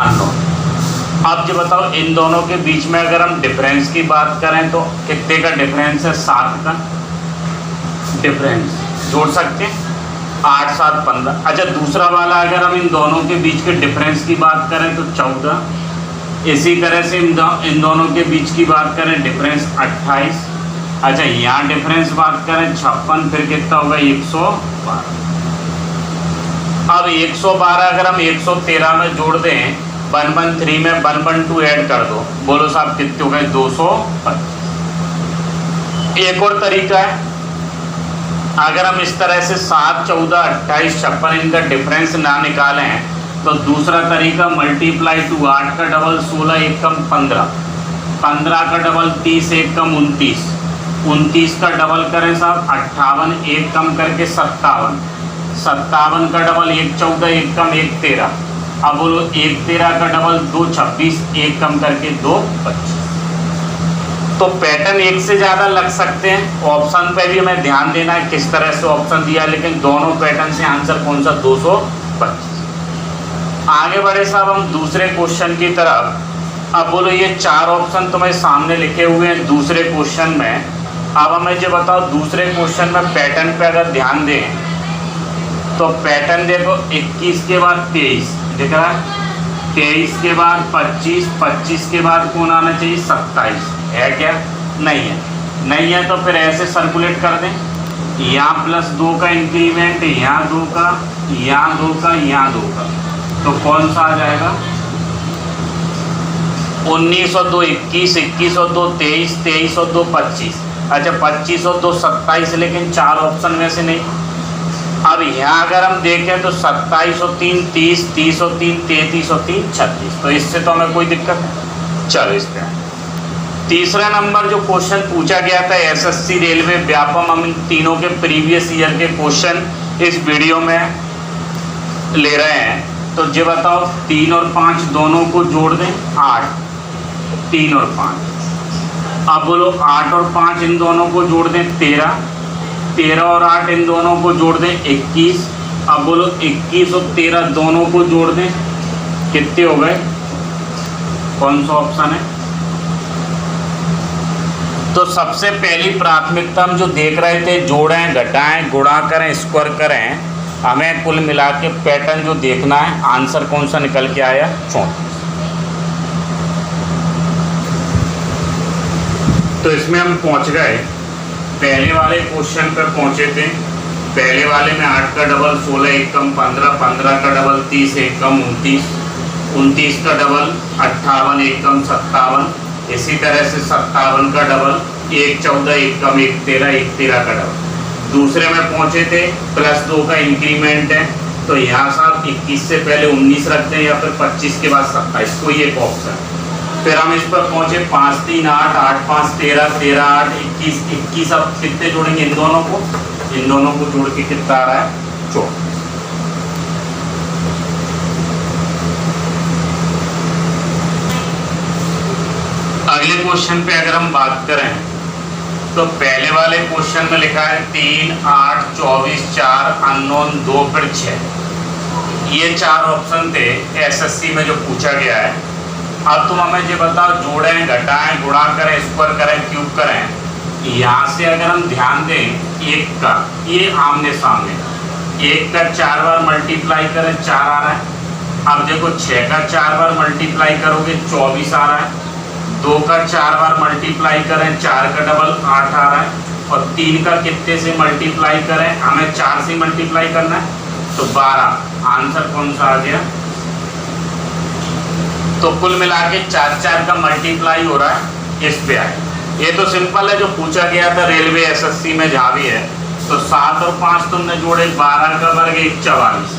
Unknown. अब जो बताओ इन दोनों के बीच में अगर हम डिफरेंस की बात करें तो कितने का डिफरेंस है? 7 का डिफरेंस जोड़ सकते हैं, 8 7 15। अच्छा दूसरा वाला अगर हम इन दोनों के बीच के डिफरेंस की बात करें तो 14। इसी तरह से इन दोनों के बीच की बात करें डिफरेंस 28। अच्छा यहाँ डिफरेंस बात करें 56, फिर कितना होगा? 112। अब 112 अगर हम 113 में जोड़ दें 113 में 112 ऐड कर दो, बोलो साहब कितने हो गए? 225। एक और तरीका है, अगर हम इस तरह से 7 14 28 56 इनका डिफरेंस ना निकालें तो दूसरा तरीका मल्टीप्लाई टू 8 का डबल 16 1 कम 15, 15 का डबल 30 1 कम 29, 29 का डबल करें साहब 58 1 कम करके 57, 57 का डबल 1 14 1 कम 1 13। अब बोलो 1 13 का डबल 2 26 1 कम करके 2 25। तो पैटर्न एक से ज़्यादा लग सकते हैं, ऑप्शन पे भी हमें ध्यान देना है किस तरह से ऑप्शन दिया है, लेकिन दोनों पैटर्न से आंसर कौन सा? 225। आगे बढ़े साहब हम दूसरे क्वेश्चन की तरफ। अब बोलो ये 4 ऑप्शन तुम्हें सामने लिखे हुए हैं दूसरे क्वेश्चन में। अब हमें जो बताओ दूसरे क्वेश्चन में पैटर्न पे अगर ध्यान दें तो पैटर्न देखो 21 के बाद 23 दिख रहा है, 23 के बाद 25, 25 के बाद कौन आना चाहिए? 27 है क्या? नहीं है, नहीं है तो फिर ऐसे सर्कुलेट कर दें, यहाँ +2 का इंक्रीमेंट, यहाँ 2 का, यहाँ 2 का, यहाँ 2 का, तो कौन सा आ जाएगा? 19 और 2 21, 21 और 2 23, 23 और 2 25। अच्छा 25 और 2 27, लेकिन 4 ऑप्शन में से नहीं। अब यहाँ अगर हम देखें तो 27 और 3 30, 30 और 3 33 और 3 36, तो इससे तो हमें कोई दिक्कत है। चलो इस पे तीसरा नंबर जो क्वेश्चन पूछा गया था एसएससी रेलवे व्यापम, हम इन तीनों के प्रीवियस ईयर के क्वेश्चन इस वीडियो में ले रहे हैं। तो ये बताओ 3 और 5 दोनों को जोड़ दें 8, 3 और 5। अब बोलो 8 और 5 इन दोनों को जोड़ दें 13, 13 और 8 इन दोनों को जोड़ दें 21। अब बोलो 21 और 13 दोनों को जोड़ दें, कितने हो गए? कौन सा ऑप्शन है? तो सबसे पहली प्राथमिकता हम जो देख रहे थे, जोड़ें घटाएं गुणा करें स्क्वायर करें, हमें कुल मिला के पैटर्न जो देखना है, आंसर कौन सा निकल के आया? 34। तो इसमें हम पहुंच गए, पहले वाले क्वेश्चन पर पहुंचे थे। पहले वाले में 8 का डबल 16 1 कम 15, 15 का डबल 30 1 कम 29, 29 का डबल 58 1 कम 57, इसी तरह से 57 का डबल 1 14 1 कम 1 13, 1 13 का डबल। दूसरे में पहुंचे थे +2 का इंक्रीमेंट है, तो यहाँ साहब 21 से पहले 19 रखते हैं या फिर 25 के बाद 27, कोई एक ऑप्शन। फिर हम इस पर पहुंचे 5 3 8, 8 5 13, 13 8 21, 21। अब कितने जोड़ेंगे इन दोनों को? इन दोनों को जोड़ के कितना आ रहा है? 34। अगले क्वेश्चन पे अगर हम बात करें तो पहले वाले क्वेश्चन में लिखा है 3 8 24 4 अननोन 2 फिर 6। ये 4 ऑप्शन थे एसएससी में जो पूछा गया है। अब तुम हमें ये बताओ जोड़ें घटाएं गुणा करें स्क्वायर करें क्यूब करें। यहाँ से अगर हम ध्यान दें 1 का, ये आमने सामने 1 का 4 बार मल्टीप्लाई करें 4 आ रहा है। अब देखो 6 का 4 बार मल्टीप्लाई करोगे 24 आ रहा है। 2 का 4 बार मल्टीप्लाई करें 4 का डबल 8 आ रहा है। और 3 का कितने से मल्टीप्लाई करें? हमें 4 से मल्टीप्लाई करना है, तो 12। आंसर कौन सा आ गया? तो कुल मिला के 4 4 का मल्टीप्लाई हो रहा है, इस पे आए। ये तो सिंपल है जो पूछा गया था रेलवे एसएससी में जहाँ भी है। तो 7 और 5 तुमने जोड़े 12 का वर्ग 1 44,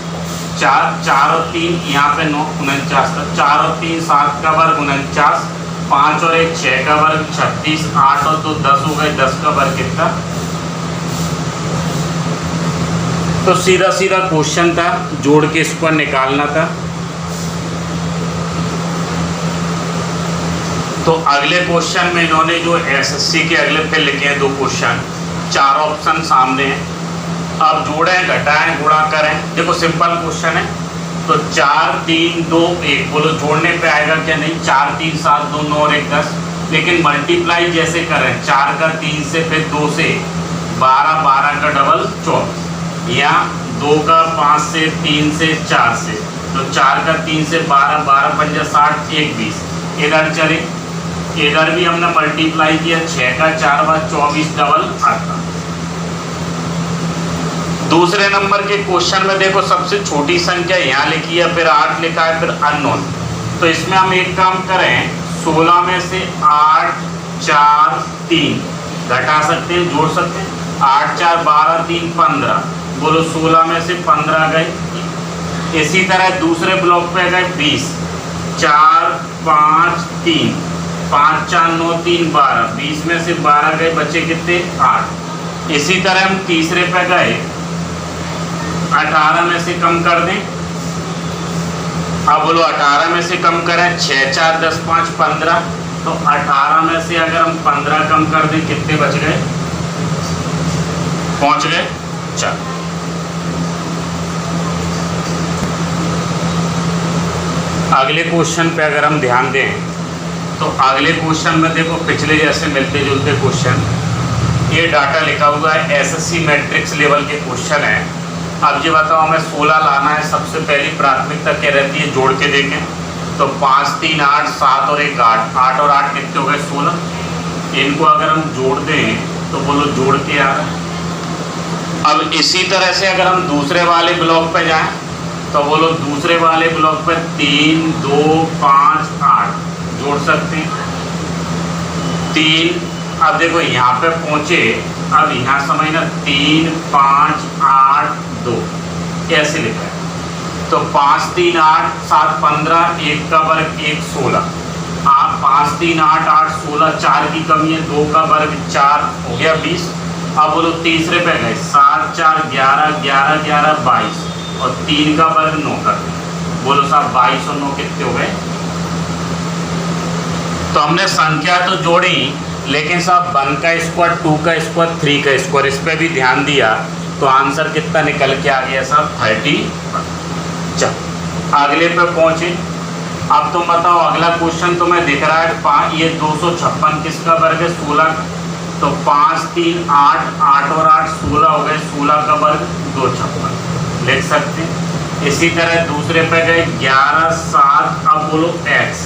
4 4 और 3 यहाँ पे 9 49, 4 और 3 7 का वर्ग 49, 5 और 1 6 का वर्ग 36, 8 और 2 10 हो गए, 10 का वर्ग कितना? तो सीधा सीधा क्वेश्चन था, जोड़ के इसको निकालना था। तो अगले क्वेश्चन में इन्होंने जो एसएससी के अगले पे लिखे हैं 2 क्वेश्चन, 4 ऑप्शन सामने हैं। अब जोड़ें घटाएं गुणा करें। देखो सिंपल क्वेश्चन है, तो 4 3 2 1, बोलो जोड़ने पे आएगा क्या? नहीं। 4 3 7 2 9 और 1 10। लेकिन मल्टीप्लाई जैसे करें, 4 का 3 से, फिर 2 से 12, 12 का डबल 24, या 2 का 5 से, 3 से, 4 से, तो 4 का 3 से 12, 12 पंजा 60, 1 20। इधर चले, इधर भी हमने मल्टीप्लाई किया, 6 का 4 बार 24 डबल आता। दूसरे नंबर के क्वेश्चन में देखो सबसे छोटी संख्या यहाँ लिखी है, फिर 8 लिखा है, फिर अननोन। तो इसमें हम एक काम करें, 16 में से 8 4 3 घटा सकते हैं, जोड़ सकते हैं। 8 4 12 3 15, बोलो 16 में से 15 गए। इसी तरह दूसरे ब्लॉक पे गए 20, 4 5 3, 5 4 9 3 12, 20 में से 12 गए, बचे कितने? 8। इसी तरह हम तीसरे पे गए, 18 में से कम कर दें। अब बोलो 18 में से कम करें, 6 4 10 5 15, तो 18 में से अगर हम 15 कम कर दें, कितने बच गए? पहुंच गए 4। अगले क्वेश्चन पे अगर हम ध्यान दें, तो अगले क्वेश्चन में देखो पिछले जैसे मिलते जुलते क्वेश्चन, ये डाटा लिखा हुआ है, एसएससी मैट्रिक्स लेवल के क्वेश्चन है। अब ये बताओ हमें 16 लाना है, सबसे पहली प्राथमिकता क्या रहती है? जोड़ के देखें, तो 5 3 8 7 और 1 8, 8 और 8 कितने हो गए? 16। इनको अगर हम जोड़ दें तो बोलो जोड़ के आ रहा है। अब इसी तरह से अगर हम दूसरे वाले ब्लॉक पे जाएं, तो बोलो दूसरे वाले ब्लॉक पर 3 2 5 8 जोड़ सकते हैं। 3, अब देखो यहाँ पे पहुंचे, अब यहाँ समझना 3 5 8 2 कैसे लिखा है? तो 5 3 8 7 15, 1 का वर्ग 1 16, आप 5 3 8 8 16, 4 की कमी है, 2 का वर्ग 4 हो गया 20। अब बोलो तीसरे पे गए, 7 4 11 11 11 22, और 3 का वर्ग 9 कर दिया, बोलो साहब 22 और 9 कितने हो गए? तो हमने संख्या तो जोड़ी, लेकिन साहब 1 का स्क्वायर, 2 का स्क्वायर, 3 का स्क्वायर, इस पर भी ध्यान दिया, तो आंसर कितना निकल के आ गया साहब? 30। चल अगले पे पहुंचे। अब तुम बताओ, अगला क्वेश्चन तुम्हें दिख रहा है, ये 256 किसका वर्ग है? 16 का। तो 5 3 8, 8 और 8 16 हो गए, 16 का वर्ग 256 लिख सकते हैं। इसी तरह दूसरे पे गए 11 7, अब बोलो x,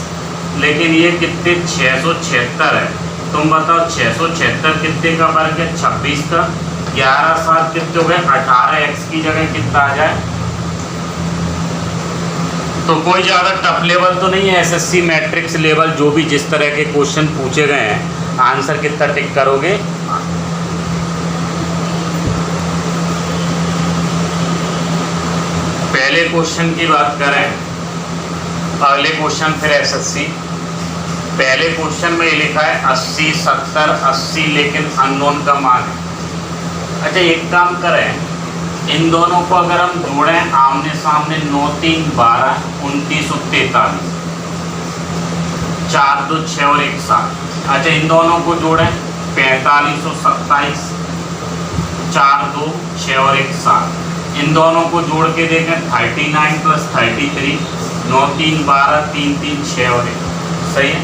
लेकिन ये कितने? 676 है। तुम बताओ 676 कितने का वर्ग है? 26 का। 11 7 कितने हो गए? 18, x की जगह कितना आ जाए? तो कोई ज़्यादा टफ लेवल तो नहीं है, एसएससी मैट्रिक्स लेवल जो भी जिस तरह के क्वेश्चन पूछे गए हैं, आंसर कितना टिक करोगे? पहले क्वेश्चन की बात करें, अगले क्वेश्चन फिर एसएससी। पहले क्वेश्चन में ये लिखा है 80 70 80, लेकिन अननोन का मान है। अच्छा एक काम करें, इन दोनों को अगर हम जोड़ें आमने सामने, 9 3 12 29 और 43, 4 2 6 और 1 7। अच्छा इन दोनों को जोड़ें 45 और 27, 4 2 6 और 1 7। इन दोनों को जोड़ के देखें 39 प्लस 33, 9 3 12 3 3 6 और 1, सही है।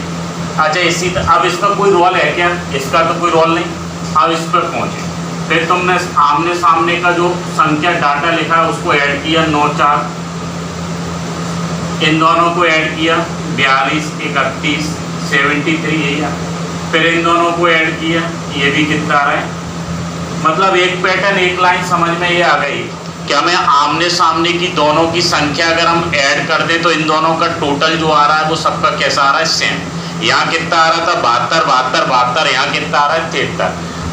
अच्छा इसी अब इसका कोई रोल है क्या? इसका तो कोई रोल नहीं। अब इस पर पहुंचे, फिर तुमने आमने सामने का जो संख्या डाटा लिखा है उसको ऐड किया, 9 4, इन दोनों को ऐड किया 42 31 73, यही है। फिर इन दोनों को ऐड किया, ये भी कितना आ रहा है? मतलब एक पैटर्न एक लाइन समझ में ये आ गई कि हमें आमने सामने की दोनों की संख्या अगर हम ऐड कर दें तो इन दोनों का टोटल जो आ रहा है वो सबका कैसा आ रहा है? सेम। यहाँ कितना आ रहा था? 72 72 72, यहाँ कितना आ रहा है? 73।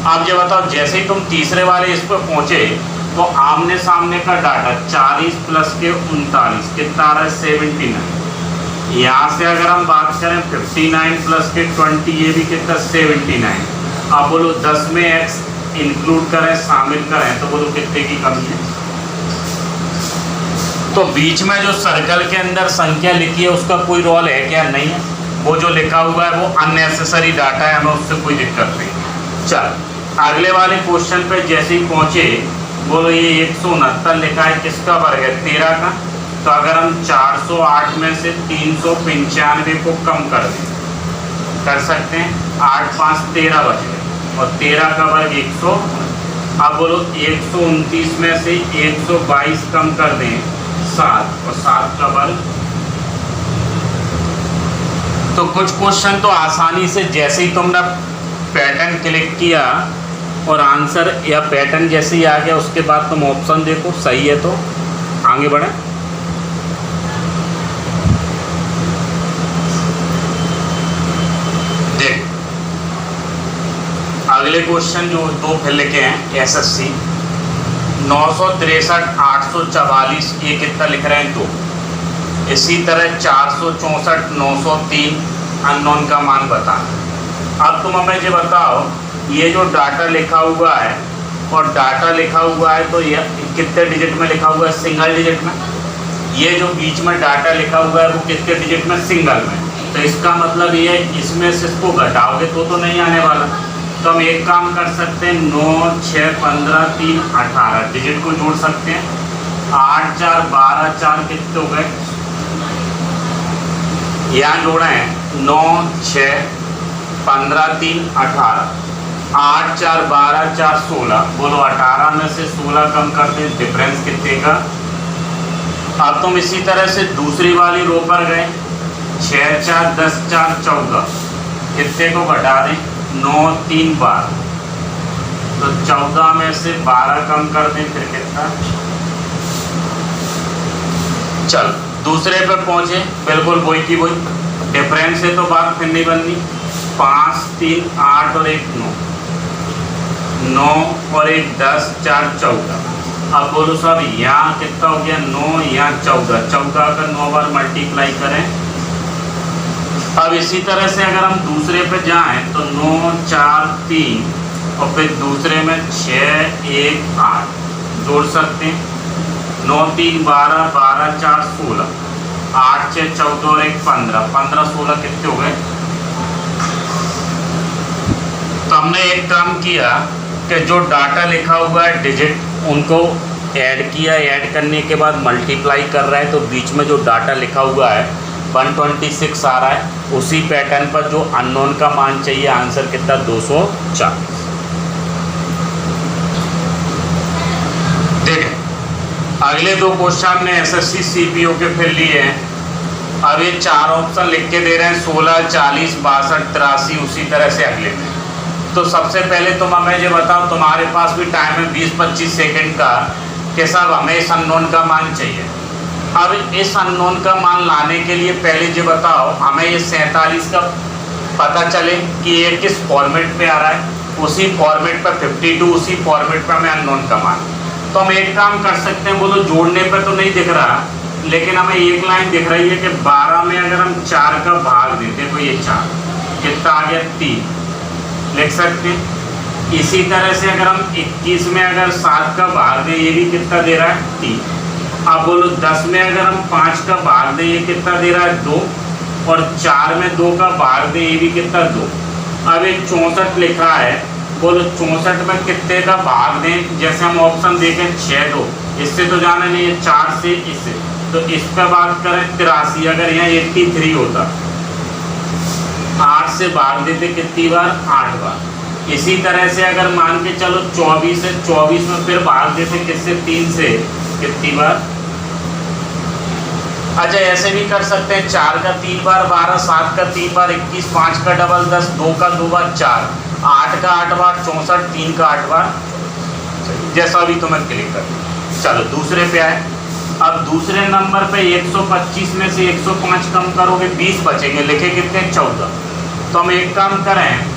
आप ये बताओ, जैसे ही तुम तीसरे वाले इस पर पहुंचे तो आमने सामने का डाटा 40 प्लस के 39 कितना आ रहा है? 79। यहाँ से अगर हम बात करें 59 प्लस के 20, ये भी कितना? 79। अब बोलो 10 में x इंक्लूड करें, शामिल करें, तो बोलो कितने की कमी है? तो बीच में जो सर्कल के अंदर संख्या लिखी है उसका कोई रोल है क्या? नहीं है। वो जो लिखा हुआ है वो अननेसेसरी डाटा है, हमें उससे कोई दिक्कत नहीं। चल अगले वाले क्वेश्चन पे जैसे ही पहुंचे, बोलो ये 169 लिखा है, किसका वर्ग है? 13 का। तो अगर हम 408 में से 395 को कम कर दें, कर सकते हैं, 8 5 13 बच गए और 13 का वर्ग 100। अब बोलो 129 में से 122 कम कर दें 7 और 7 का वर्ग। तो कुछ क्वेश्चन तो आसानी से जैसे ही तुमने पैटर्न क्लिक किया और आंसर या पैटर्न जैसे ही आ गया उसके बाद तुम ऑप्शन देखो सही है तो आगे बढ़े। देख अगले क्वेश्चन जो दो फिर लिखे हैं एसएससी 963 844, ये कितना लिख रहे हैं 2। इसी तरह 464 903 अननोन का मान बताना। अब तुम हमें ये बताओ ये जो डाटा लिखा हुआ है और डाटा लिखा हुआ है तो ये कितने डिजिट में लिखा हुआ है, सिंगल डिजिट में। ये जो बीच में डाटा लिखा हुआ है वो कितने डिजिट में, सिंगल में। तो इसका मतलब ये है इसमें से इसको घटाओगे तो नहीं आने वाला। तो हम एक काम कर सकते हैं 9 6 15 3 18 डिजिट को जोड़ सकते हैं। 8 4 12 4 कितने हो गए, यहाँ जोड़े हैं 9 6 15 3 18, 8 4 12 4 16। बोलो 18 में से 16 कम कर दें, डिफरेंस कितने का। अब तुम इसी तरह से दूसरी वाली रो पर गए 6 4 10 4 14, कितने को घटा दें 9 3 12, तो 14 में से 12 कम कर दें, फिर कितना। चल दूसरे पे पहुंचे, बिल्कुल वही की वही, डिफरेंस है तो बात फिर नहीं बननी। 5 3 8 और 1 9, 9 और 1 10 4 14। अब बोलो सब यहाँ कितना हो गया 9, यहाँ 14, 14 का 9 बार मल्टीप्लाई करें। अब इसी तरह से अगर हम दूसरे पे जाएं तो 9 4 3 और फिर दूसरे में 6 1 8 जोड़ सकते हैं। 9 3 12 12 4 16, 8 6 14 और 1 15, 15 16 कितने हो गए। तो हमने एक काम किया कि जो डाटा लिखा हुआ है डिजिट उनको ऐड किया, ऐड करने के बाद मल्टीप्लाई कर रहा है तो बीच में जो डाटा लिखा हुआ है 126 आ रहा है। उसी पैटर्न पर जो अननोन का मान चाहिए, आंसर कितना 240। देखें अगले दो क्वेश्चन ने एसएससी सीपीओ के फिर लिए हैं। अब ये 4 ऑप्शन लिख के दे रहे हैं 16 40 62 83, उसी तरह से अगले में। तो सबसे पहले तुम हमें ये बताओ, तुम्हारे पास भी टाइम है 20-25 सेकंड का, कि साहब हमें इस अननोन का मान चाहिए। अब इस अननोन का मान लाने के लिए पहले ये बताओ हमें ये 47 का पता चले कि ये किस फॉर्मेट पे आ रहा है, उसी फॉर्मेट पर 52, उसी फॉर्मेट पर हमें अननोन का मान। तो हम एक काम कर सकते हैं, बोलो जोड़ने पर तो नहीं दिख रहा लेकिन हमें एक लाइन दिख रही है कि 12 में अगर हम 4 का भाग देते तो ये 4 कितना आ गया 3, लिख सकते हैं। इसी तरह से अगर हम 21 में अगर 7 का भाग दें ये भी कितना दे रहा है 3। अब बोलो 10 में अगर हम 5 का भाग दें ये कितना दे रहा है 2, और 4 में 2 का भाग दें ये भी कितना 2। अब ये 64 लिखा है, बोलो 64 में कितने का भाग दें। जैसे हम ऑप्शन देखें 6 2, इससे तो जाना नहीं है 4 से इससे, तो इस पर बात करें 83, अगर यहाँ 83 होता 8 से भाग देते कितनी बार 8 बार। इसी तरह से अगर मान के चलो 24 है, 24 में फिर भाग देते किससे 3 से, कितनी बार। अच्छा ऐसे भी कर सकते हैं 4 का 3 बार 12, 7 का 3 बार 21, 5 का डबल 10, 2 का 2 बार 4, 8 का 8 बार 64, 3 का 8 बार, जैसा भी तुम्हें क्लिक कर। चलो दूसरे पे आए। अब दूसरे नंबर पे 125 में से 105 कम करोगे 20 बचेंगे, लिखे कितने 14। तो हम एक काम करें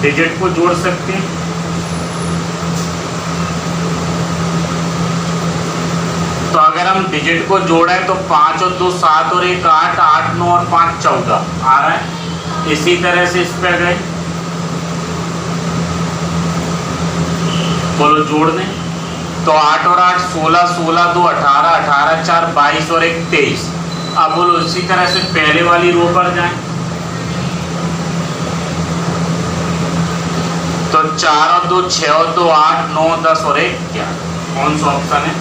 डिजिट को जोड़ सकते हैं। तो अगर हम डिजिट को जोड़ें तो 5 और 2 7 और 1 8, 8 9 और 5 14 आ रहा है। इसी तरह से इस पे गए, बोलो जोड़ दें तो 8 और 8 16, 16 2 18, 18 4 22 और 1 23। अब बोलो इसी तरह से पहले वाली रो पर जाएं तो 4 और 2 6 और 2 8 9 10 और 1 11। कौन सा ऑप्शन है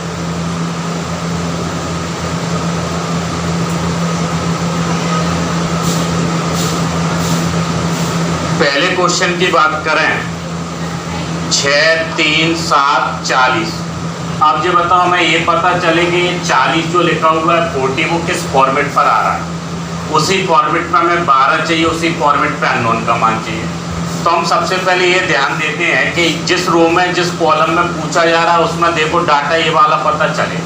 क्वेश्चन की बात करें 6, 3, 7, 40। अब जो बताओ हमें ये पता चले कि ये 40 जो लिखा हुआ है 40 वो किस फॉर्मेट पर आ रहा है। उसी फॉर्मेट पर हमें 12 चाहिए, उसी फॉर्मेट पे अननोन का मान चाहिए। तो हम सबसे पहले ये ध्यान देते हैं कि जिस रो में जिस कॉलम में पूछा जा रहा है उसमें देखो डाटा ये वाला पता चले।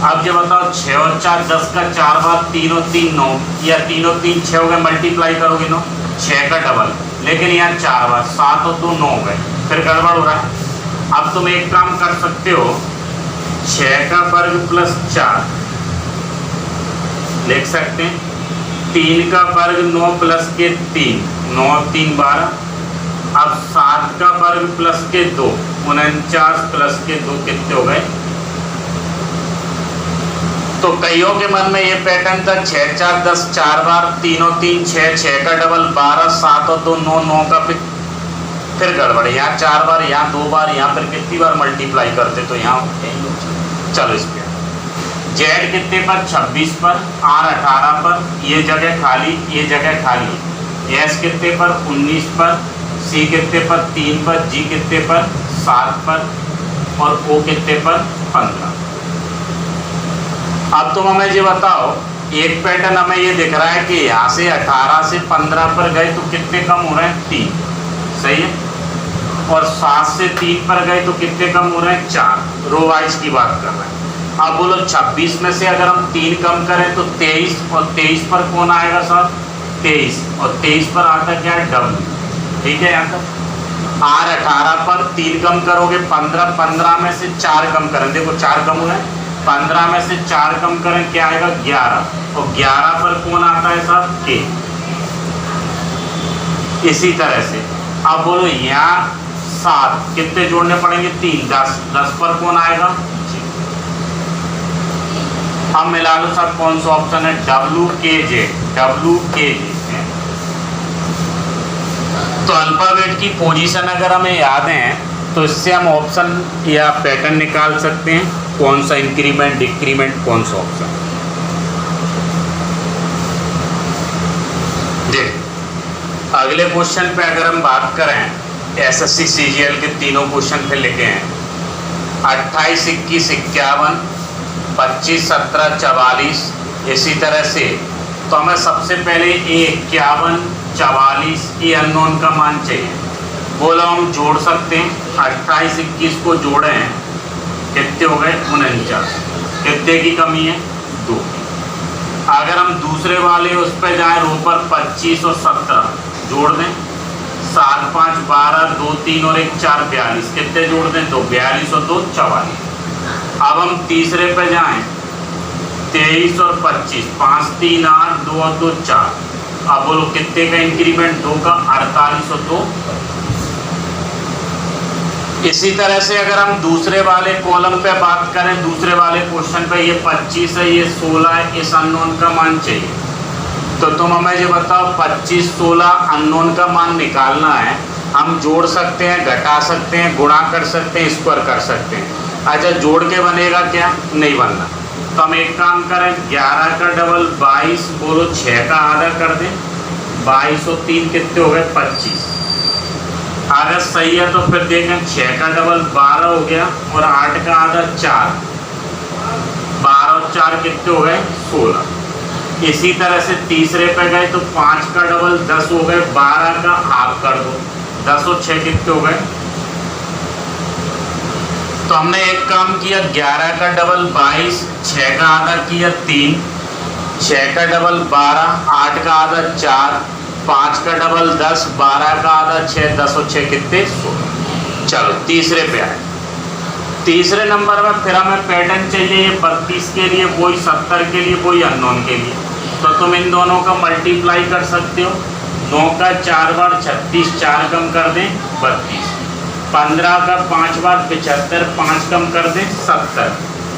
अब जो बताओ 6 और 4 10 का 4 बार, 3 और 3 9, या 3 और 3 6 हो गए, मल्टीप्लाई करोगे 9, 6 का डबल, लेकिन यहाँ 4 बार, 7 और 2 9 हो गए, फिर गड़बड़ हो रहा है। अब तुम एक काम कर सकते हो, 6 का वर्ग प्लस 4 लिख सकते हैं, 3 का वर्ग 9 प्लस के 3, 9 3 12। अब 7 का वर्ग प्लस के 2, 49 प्लस के 2 कितने हो गए। तो कईयों के मन में ये पैटर्न था 6 4 10 4 बार, 3 और 3 6, 6 का डबल 12, 7 और 2 9, 9 का फिर गड़बड़, यहाँ 4 बार, यहाँ 2 बार, यहाँ फिर कितनी बार मल्टीप्लाई करते तो यहाँ। चलो इस पे जेड कितने पर 26 पर, आर 18 पर, ये जगह खाली, ये जगह खाली, एस कितने पर 19 पर, सी कितने पर 3 पर, जी कितने पर 7 पर, और ओ कितने पर 15। अब तुम हमें ये बताओ, एक पैटर्न हमें ये दिख रहा है कि यहाँ से 18 से 15 पर गए तो कितने कम हो रहे हैं 3, सही है, और 7 से 3 पर गए तो कितने कम हो रहे हैं 4। रो वाइज की बात कर रहे हैं। अब बोलो 26 में से अगर हम 3 कम करें तो 23, और 23 पर कौन आएगा सर 23, और 23 पर आता क्या है डब्ल्यू, ठीक है। यहाँ तक आर 18 पर 3 कम करोगे 15, 15 में से 4 कम करें, देखो 4 कम हुआ है, 15 में से 4 कम करें क्या आएगा 11, और 11 पर कौन आता है सर के। इसी तरह से अब बोलो यहाँ 7 कितने जोड़ने पड़ेंगे 3, 10, 10 पर कौन आएगा। अब मिला लो सर कौन सा ऑप्शन है डब्ल्यू के जे, डब्ल्यू के जे। तो अल्फाबेट की पोजीशन अगर हमें याद है तो इससे हम ऑप्शन या पैटर्न निकाल सकते हैं, कौन सा इंक्रीमेंट डिक्रीमेंट कौन सा ऑप्शन। देख अगले क्वेश्चन पे अगर हम बात करें एसएससी सीजीएल के तीनों क्वेश्चन पे लिखे हैं 28 21 51 25 17 44। इसी तरह से तो हमें सबसे पहले 51 44 ये अननोन का मान चाहिए। बोलो हम जोड़ सकते हैं, 28 21 को जोड़े हैं कितने हो गए 49, कितने की कमी है 2। अगर हम दूसरे वाले उस पर जाएं रो पर 25 और 17 जोड़ दें, 7 5 12 2 3 और 1 4 42, कितने जोड़ दें 2, 42 और 2 44। अब हम तीसरे पे जाएं 23 और 25, 5 3 8 2 और 2 4। अब बोलो कितने का इंक्रीमेंट 2 का 48 और 2। इसी तरह से अगर हम दूसरे वाले कॉलम पे बात करें, दूसरे वाले क्वेश्चन पे ये 25 है, ये 16 है, इस अननोन का मान चाहिए। तो तुम हमें ये बताओ 25 16 अननोन का मान निकालना है। हम जोड़ सकते हैं, घटा सकते हैं, गुणा कर सकते हैं, स्क्वायर कर सकते हैं। अच्छा जोड़ के बनेगा क्या, नहीं बनना। तो हम एक काम करें 11 का डबल 22, बोलो 6 का आधा कर दें, 22 और 3 कितने हो गए 25। अगर सही है तो फिर देखें 6 का डबल 12 हो गया, और 8 का आधा 4, 12 और 4 कितने हो गए 16। इसी तरह से तीसरे पे गए तो 5 का डबल 10 हो गए, 12 का हाफ कर दो, 10 और 6 कितने हो गए। तो हमने एक काम किया 11 का डबल 22, 6 का आधा किया 3, 6 का डबल 12, 8 का आधा 4, 5 का डबल 10, 12 का आधा 6, 10 और 6 कितने 16। चलो तीसरे पे आए, तीसरे नंबर में फिर हमें पैटर्न चाहिए, ये 32 के लिए वही, 70 के लिए वही, अननोन के लिए। तो तुम इन दोनों का मल्टीप्लाई कर सकते हो, 9 का 4 बार 36, 4 कम कर दें 32, 15 का 5 बार 75, 5 कम कर दें 70।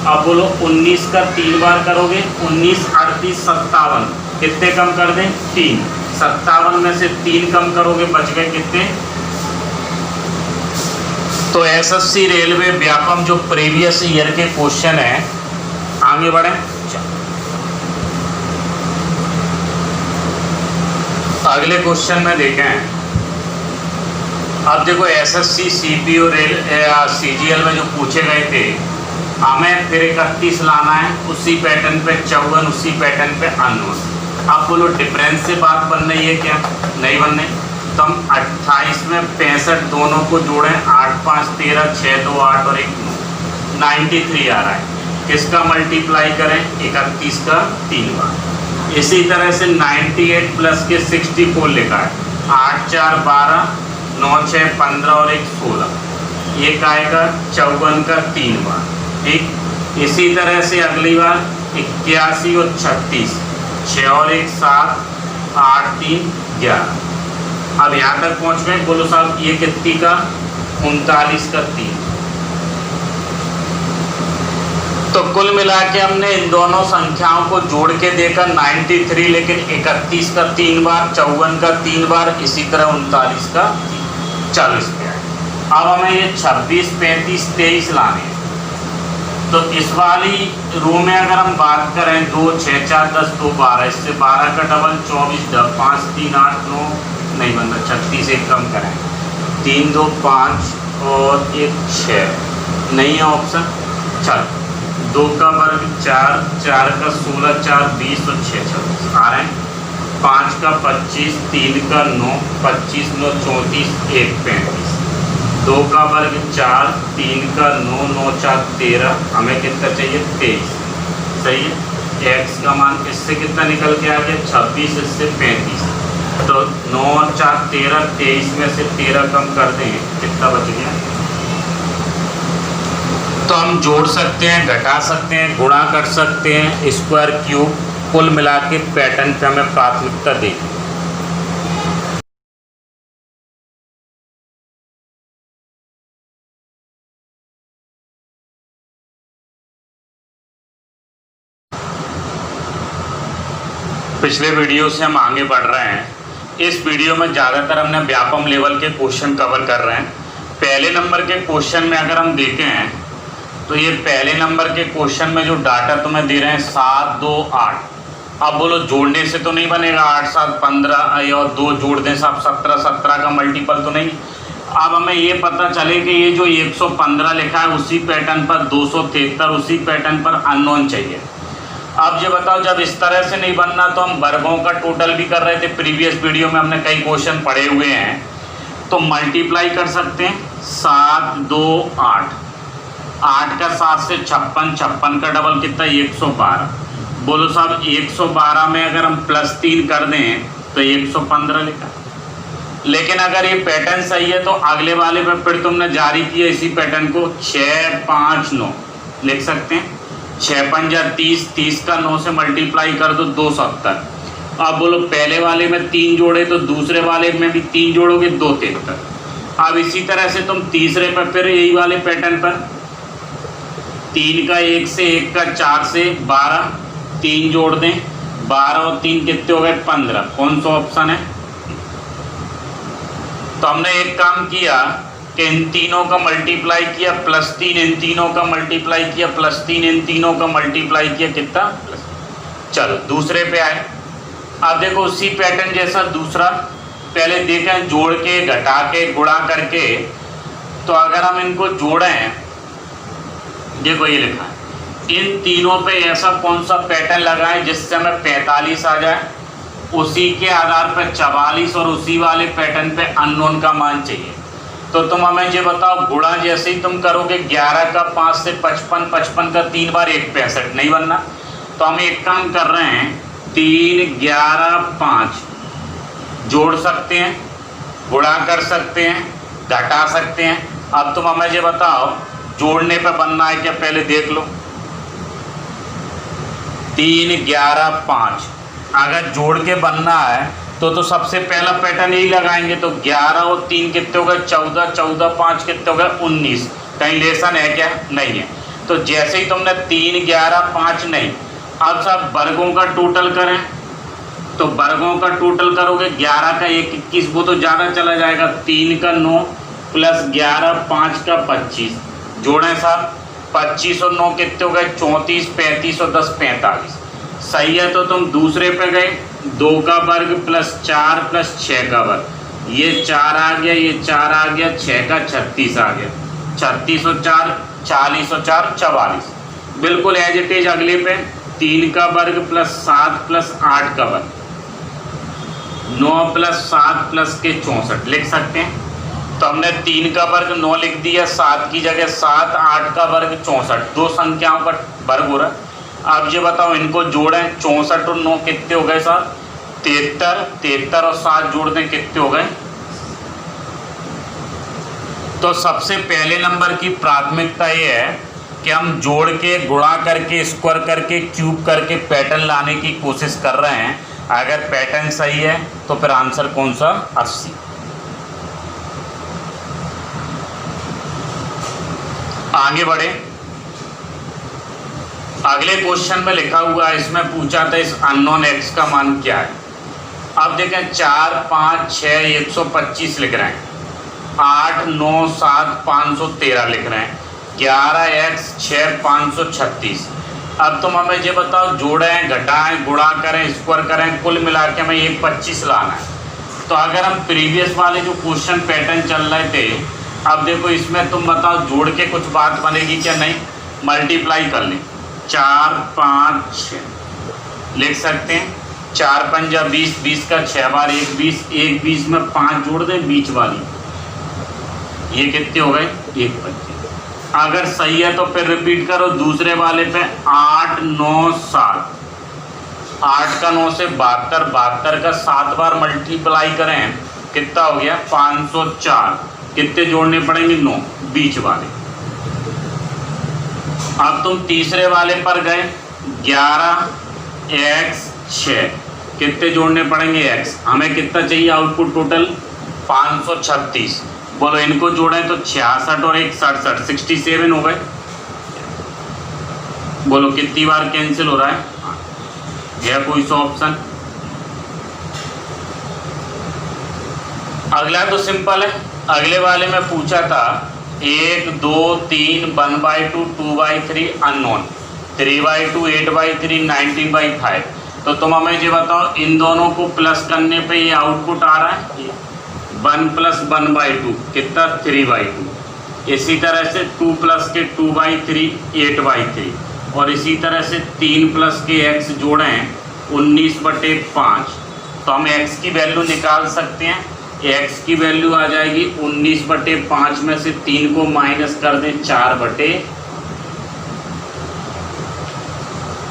अब बोलो 19 का 3 बार करोगे, 19 38 57, कितने कम कर दें 3, 57 में से 3 कम करोगे बच गए कितने। तो एसएससी रेलवे व्यापम जो प्रीवियस ईयर के क्वेश्चन है, आगे बढ़े। अगले क्वेश्चन में देखें अब देखो एसएससी सीपी और सीजीएल में जो पूछे गए थे, हमें फिर 31 लाना है, उसी पैटर्न पे 54, उसी पैटर्न पे अननोन। अब बोलो डिफरेंस से बात बन रही है क्या? नहीं बन रही। तो हम 28 में 65 दोनों को जोड़ें, 8 5 13, 6 2 8 और 1 9, 93 आ रहा है। किसका मल्टीप्लाई करें? 31 का 3 बार। इसी तरह से 98 प्लस के 64 लिखा है, 8 4 12, 9 6 15 और 1 16। ये आएगा 54 का 3 बार। ठीक, इसी तरह से अगली बार 81 और 36, 6 और 1 7, 8 3 11। अब यहाँ तक पहुँच गए। बोलो साहब ये कितनी का? 39 का 3। तो कुल मिला के हमने इन दोनों संख्याओं को जोड़ के देखा 93, लेकिन 31 का 3 बार, 54 का 3 बार, इसी तरह 39 का 40 पे आए। अब हमें ये 26 35 23 लाने हैं। तो इस वाली रो में अगर हम बात करें 2 6 4 10 2 12, इससे 12 का डबल 24, 5 3 8 9 नहीं बनता, 36 एक कम करें, 3 2 5 और 1 6 नहीं है ऑप्शन। चल 2 का वर्ग 4, 4 का 16, 4 20 और 6 26 आ रहे हैं। 5 का 25, 3 का 9, 25 9 34, 1 35। 2 का वर्ग 4, 3 का 9, 9 4 13, हमें कितना चाहिए? 23। सही है। x का मान इससे कितना निकल के आ गया? 26, इससे 35। तो 9 और 4 13, 23 में से 13 कम कर दें, कितना बच गया? तो हम जोड़ सकते हैं, घटा सकते हैं, गुणा कर सकते हैं, स्क्वायर क्यूब, कुल मिला के पैटर्न पे हमें प्राथमिकता देगी। पिछले वीडियो से हम आगे बढ़ रहे हैं। इस वीडियो में ज़्यादातर हमने व्यापम लेवल के क्वेश्चन कवर कर रहे हैं। पहले नंबर के क्वेश्चन में अगर हम देखें तो ये पहले नंबर के क्वेश्चन में जो डाटा तुम्हें दे रहे हैं 7 2 8। अब बोलो जोड़ने से तो नहीं बनेगा, 8 7 15 और 2 जोड़ दें साहब 17, 17 का मल्टीपल तो नहीं। अब हमें ये पता चले कि ये जो 115 लिखा है उसी पैटर्न पर 273 उसी पैटर्न पर अननोन चाहिए। अब ये बताओ, जब इस तरह से नहीं बनना तो हम वर्गों का टोटल भी कर रहे थे, प्रीवियस वीडियो में हमने कई क्वेश्चन पढ़े हुए हैं। तो मल्टीप्लाई कर सकते हैं, 7 2 8, 8 का 7 से 56, 56 का डबल कितना? 112। बोलो साहब 112 में अगर हम +3 कर दें तो 115 लिखा। लेकिन अगर ये पैटर्न सही है तो अगले वाले पे फिर तुमने जारी किया इसी पैटर्न को, 6 5 9 लिख सकते हैं। 6 5 30, 30 का 9 से मल्टीप्लाई कर दो 270। अब बोलो पहले वाले में 3 जोड़े तो दूसरे वाले में भी 3 जोड़ोगे 273। अब इसी तरह से तुम तीसरे पर फिर यही वाले पैटर्न पर 3 का 1 से 1 का 4 से 12, 3 जोड़ दें, 12 और 3 कितने हो गए? 15। कौन सा ऑप्शन है? तो हमने एक काम किया कि इन तीनों का मल्टीप्लाई किया, +3 इन तीनों का मल्टीप्लाई किया, +3 इन तीनों का मल्टीप्लाई किया, कितना? चलो दूसरे पे आए। अब देखो उसी पैटर्न जैसा दूसरा, पहले देखें जोड़ के, घटा के, गुणा करके। तो अगर हम इनको जोड़ें, देखो ये लिखा है, इन तीनों पे ऐसा कौन सा पैटर्न लगाएं जिससे हमें 45 आ जाए, उसी के आधार पर 44 और उसी वाले पैटर्न पे अननोन का मान चाहिए। तो तुम हमें ये बताओ, गुणा जैसे ही तुम करोगे 11 का 5 से 55, 55 का 3 बार 1 65 नहीं बनना। तो हम एक काम कर रहे हैं, 3 11 5 जोड़ सकते हैं, गुणा कर सकते हैं, घटा सकते हैं। अब तुम हमें ये बताओ जोड़ने पे बनना है क्या, पहले देख लो। 3 11 5 अगर जोड़ के बनना है तो सबसे पहला पैटर्न यही लगाएंगे। तो 11 और 3 कितने हो गए? 14, 14 5 कितने हो गए? 19। कहीं लेसन है क्या? नहीं है। तो जैसे ही तुमने 3 11 5 नहीं, अब सब वर्गों का टोटल करें, तो वर्गों का टोटल करोगे 11 का 1 21, वो तो ज़्यादा चला जाएगा। 3 का 9 + 11 5 का 25 जोड़ें साहब, 25 और 9 कितने हो गए? 34, 35 और 10 45। सही है। तो तुम दूसरे पे गए, 2 का वर्ग +4 + 6 का वर्ग, ये 4 आ गया, ये 4 आ गया, 6 का 36 आ गया, 36 और 4 40 और 4 44। बिल्कुल एज इट इज अगले पे 3 का वर्ग प्लस 7 प्लस 8 का वर्ग, 9 प्लस 7 प्लस के 64 लिख सकते हैं। तो हमने 3 का वर्ग 9 लिख दिया, 7 की जगह 7, 8 का वर्ग 64, दो संख्याओं का वर्ग हो रहा है। अब ये बताओ इनको जोड़ें, 64 और 9 कितने हो गए सर? 73, 73 और 7 जोड़ दें कितने हो गए? तो सबसे पहले नंबर की प्राथमिकता ये है कि हम जोड़ के, गुणा करके, स्क्वायर करके, क्यूब करके पैटर्न लाने की कोशिश कर रहे हैं। अगर पैटर्न सही है तो फिर आंसर कौन सा? 80। आगे बढ़े, अगले क्वेश्चन में लिखा हुआ है, इसमें पूछा था इस अननोन एक्स का मान क्या है। अब देखें 4, 5, 6, 125 लिख रहे हैं, 8, 9, 7, 513 लिख रहे हैं, 11x 6 536। अब तुम हमें ये बताओ जोड़ें, घटाएं, गुणा करें, स्क्वायर करें, कुल मिला के हमें 125 लाना है। तो अगर हम प्रीवियस वाले जो क्वेश्चन पैटर्न चल रहे थे, अब देखो इसमें तुम बताओ जोड़ के कुछ बात बनेगी क्या? नहीं, मल्टीप्लाई कर लें, 4, 5, 6 लिख सकते हैं, 4 पंजा 20, 20 का 6 बार 1 20, 1 20 में 5 जोड़ दें बीच वाली, ये कितने हो गए? 125। अगर सही है तो फिर रिपीट करो दूसरे वाले पे, 8, 9, 7, 8 का 9 से 72, 72 का 7 बार मल्टीप्लाई करें कितना हो गया? 504। कितने जोड़ने पड़ेंगे? 9 बीच वाले। अब तुम तीसरे वाले पर गए, 11x 6, कितने जोड़ने पड़ेंगे? x। हमें कितना चाहिए आउटपुट टोटल? 536। बोलो इनको जोड़ें तो 66 और 1 67, 67 हो गए। बोलो कितनी बार कैंसिल हो रहा है? है कोई सा ऑप्शन? अगला तो सिंपल है, अगले वाले में पूछा था 1, 2, 3, 1/2, 2/3 अननोन, 3/2, 8/3, 19/5। तो तुम हमें ये बताओ इन दोनों को प्लस करने पे ये आउटपुट आ रहा है 1 + 1/2 कितना? 3/2। इसी तरह से 2 + के 2/3 8/3, और इसी तरह से 3 + के x जोड़ें 19/5। तो हम x की वैल्यू निकाल सकते हैं, x की वैल्यू आ जाएगी 19/5 में से 3 को माइनस कर दें 4/।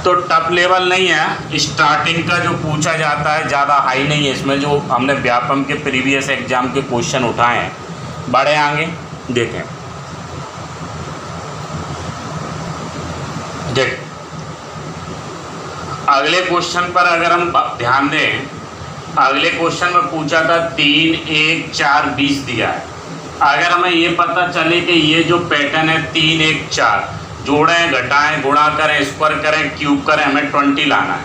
तो टफ लेवल नहीं है, स्टार्टिंग का जो पूछा जाता है ज़्यादा हाई नहीं है इसमें। जो हमने व्यापम के प्रीवियस एग्जाम के क्वेश्चन उठाए हैं, बड़े आगे देखें। देख अगले क्वेश्चन पर अगर हम ध्यान दें, अगले क्वेश्चन में पूछा था 3, 1, 4, 20 दिया है। अगर हमें ये पता चले कि ये जो पैटर्न है 3, 1, 4, जोड़ें, घटाएं, गुणा करें, स्क्वायर करें, क्यूब करें, हमें 20 लाना है।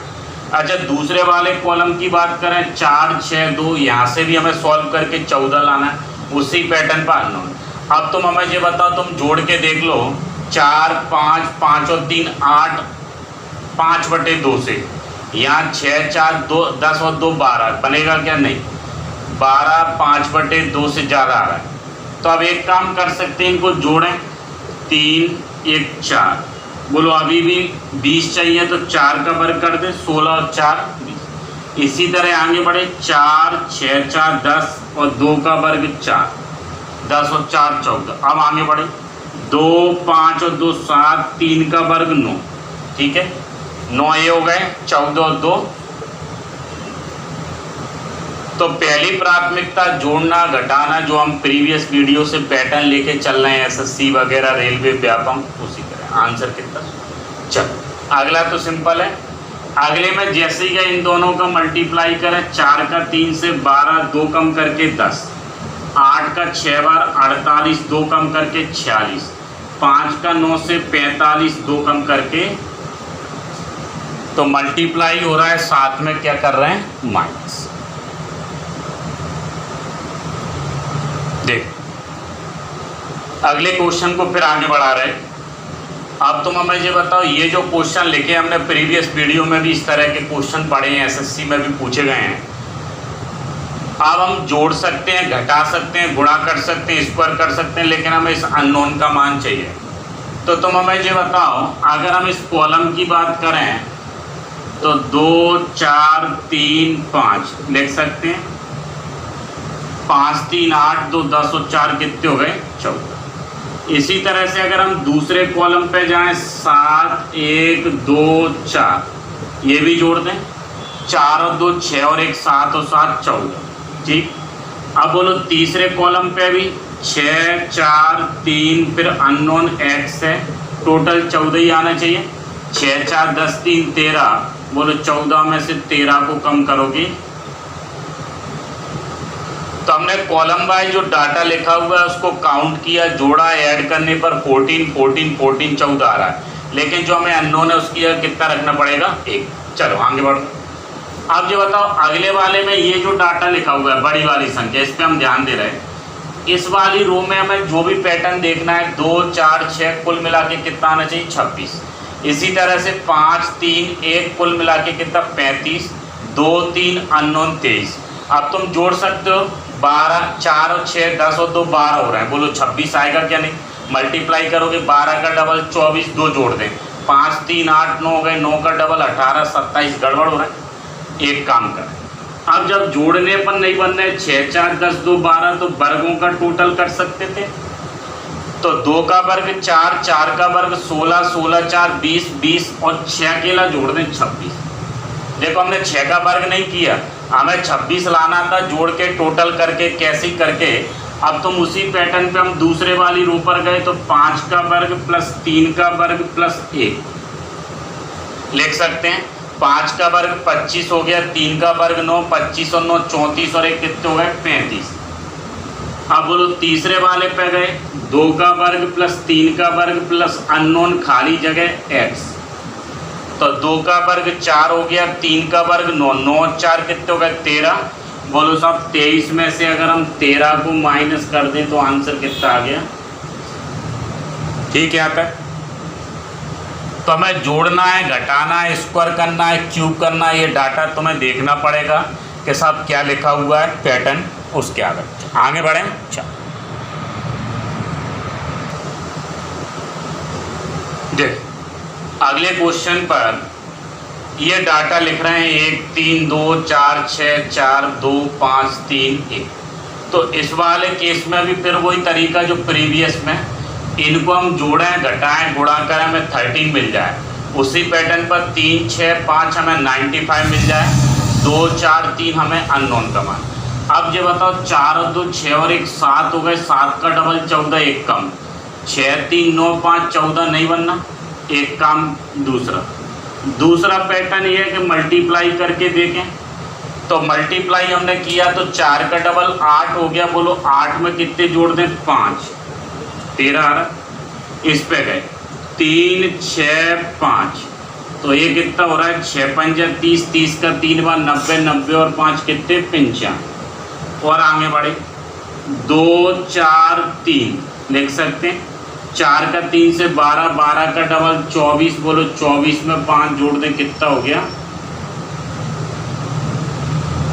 अच्छा दूसरे वाले कॉलम की बात करें, 4, 6, 2, यहाँ से भी हमें सॉल्व करके 14 लाना है, उसी पैटर्न पर अननोन। अब तुम हमें ये बताओ, तुम जोड़ के देख लो, 4, 5, 5 और 3 8, 5/2 से यहाँ 6, 4, 2, 10 और 2 12 बनेगा क्या? नहीं, 12 5/2 से ज़्यादा आ रहा है। तो अब एक काम कर सकते हैं, इनको जोड़ें, 3, 1, 4। बोलो अभी भी 20 चाहिए तो 4 का वर्ग कर दें, 16 और 4 20। इसी तरह आगे बढ़े, 4, 6, 4 10 और 2 का वर्ग 4, 10 और 4 14। अब आगे बढ़े, 2, 5 और 2 7, 3 का वर्ग 9, ठीक है, 9 ये हो गए, 14 और 2। तो पहली प्राथमिकता जोड़ना, घटाना, जो हम प्रीवियस वीडियो से पैटर्न लेके चल रहे हैं एसएससी वगैरह, रेलवे, व्यापम, उसी तरह। आंसर कितना? चलो अगला तो सिंपल है। अगले में जैसे ही इन दोनों का मल्टीप्लाई करें, 4 का 3 से 12, 2 कम करके 10, 8 का 6 बार 48, 2 कम करके 46, 5 का 9 से 45, 2 कम करके, तो मल्टीप्लाई हो रहा है, साथ में क्या कर रहे हैं? माइनस। देख अगले क्वेश्चन को फिर आगे बढ़ा रहे। अब तुम हमें ये बताओ, ये जो क्वेश्चन लिखे हमने प्रीवियस वीडियो में भी इस तरह के क्वेश्चन पढ़े हैं, एसएससी में भी पूछे गए हैं। अब हम जोड़ सकते हैं, घटा सकते हैं, गुणा कर सकते हैं, स्क्वायर कर सकते हैं, लेकिन हमें इस अननोन का मान चाहिए। तो तुम हमें ये बताओ, अगर हम इस कॉलम की बात करें तो 2 4 3 5 लिख सकते हैं। 5 3 8 2 10 और 4 कितने हो गए? 14। इसी तरह से अगर हम दूसरे कॉलम पे जाएं 7 1 2 4, ये भी जोड़ दें। 4 और 2 6 और 1 7 और 7 14। ठीक, अब बोलो तीसरे कॉलम पे भी 6 4 3 फिर अननोन एक्स है, टोटल 14 ही आना चाहिए। 6 4 10 3 13, बोलो 14 में से 13 को कम करोगे तो हमने कॉलम वाइज जो डाटा लिखा हुआ है उसको काउंट किया, जोड़ा, ऐड करने पर 14 14 14 14 आ रहा है, लेकिन जो हमें अननोन है उसकी कितना रखना पड़ेगा? 1। चलो आगे बढ़ो। अब जो बताओ अगले वाले में ये जो डाटा लिखा हुआ है बड़ी वाली संख्या, इस पर हम ध्यान दे रहे हैं। इस वाली रो में हमें जो भी पैटर्न देखना है 2 4 6 कुल मिला के कितना आना चाहिए? 26। इसी तरह से 5 3 1 कुल मिला के कितना? 35। 2 3 अननोन 23। अब तुम जोड़ सकते हो 12, 4 और 6 10 और 2 12 हो रहे हैं, बोलो 26 आएगा क्या? नहीं। मल्टीप्लाई करोगे 12 का डबल 24, 2 जोड़ दें, 5 3 8 9 हो गए, 9 का डबल 18 27, गड़बड़ हो रहा है। एक काम करें, अब जब जोड़ने पर नहीं बन रहे 6 4 10 2 12 तो वर्गों का टोटल कर सकते थे। तो 2 का वर्ग 4, 4 का वर्ग 16, 16 4 20, 20 और 6 अकेला जोड़ दें 26। देखो हमने 6 का वर्ग नहीं किया, हमें 26 लाना था, जोड़ के टोटल करके कैसे करके। अब तुम उसी पैटर्न पे हम दूसरे वाली रो पर गए तो 5 का वर्ग प्लस 3 का वर्ग प्लस 1 लिख सकते हैं। 5 का वर्ग 25 हो गया, 3 का वर्ग 9, 25 और 9 34 और 1 कितने हो गए? 35। अब बोलो तीसरे वाले पे गए, 2 का वर्ग प्लस 3 का वर्ग प्लस अननोन खाली जगह x, तो 2 का वर्ग 4 हो गया, 3 का वर्ग 9, 9 और 4 कितने हो गए? 13। बोलो साहब 23 में से अगर हम 13 को माइनस कर दें तो आंसर कितना आ गया? ठीक है यहाँ तक। तो हमें जोड़ना है, घटाना है, स्क्वायर करना है, क्यूब करना है, ये डाटा तुम्हें देखना पड़ेगा कि साहब क्या लिखा हुआ है पैटर्न, उसके आगे बढ़ें। अच्छा देख, अगले क्वेश्चन पर ये डाटा लिख रहे हैं 1 3 2 4 6 4 2 5 3 1। तो इस वाले केस में भी फिर वही तरीका जो प्रीवियस में, इनको हम जोड़ें, घटाएं, गुणा करें, हमें 13 मिल जाए। उसी पैटर्न पर 3 6 5 हमें 95 मिल जाए, 2 4 3 हमें अननोन का मान। अब ये बताओ 4 और 2 6 और 1 7 हो गए, 7 का डबल 14, 1 कम, 6 3 9 5 14 नहीं बनना, एक काम। दूसरा पैटर्न ये है कि मल्टीप्लाई करके देखें, तो मल्टीप्लाई हमने किया तो 4 का डबल 8 हो गया, बोलो 8 में कितने जोड़ दें? 5 13 आ रहा। इस पे गए 3 6 5, तो ये कितना हो रहा है? 6 5 30, 30 का 3 बार 90, 90 और 5 कितने? 95। और आगे बढ़े 2 4 3 लिख सकते हैं। 4 का 3 से 12, 12 का डबल 24, बोलो 24 में 5 जोड़ दें, कितना हो गया?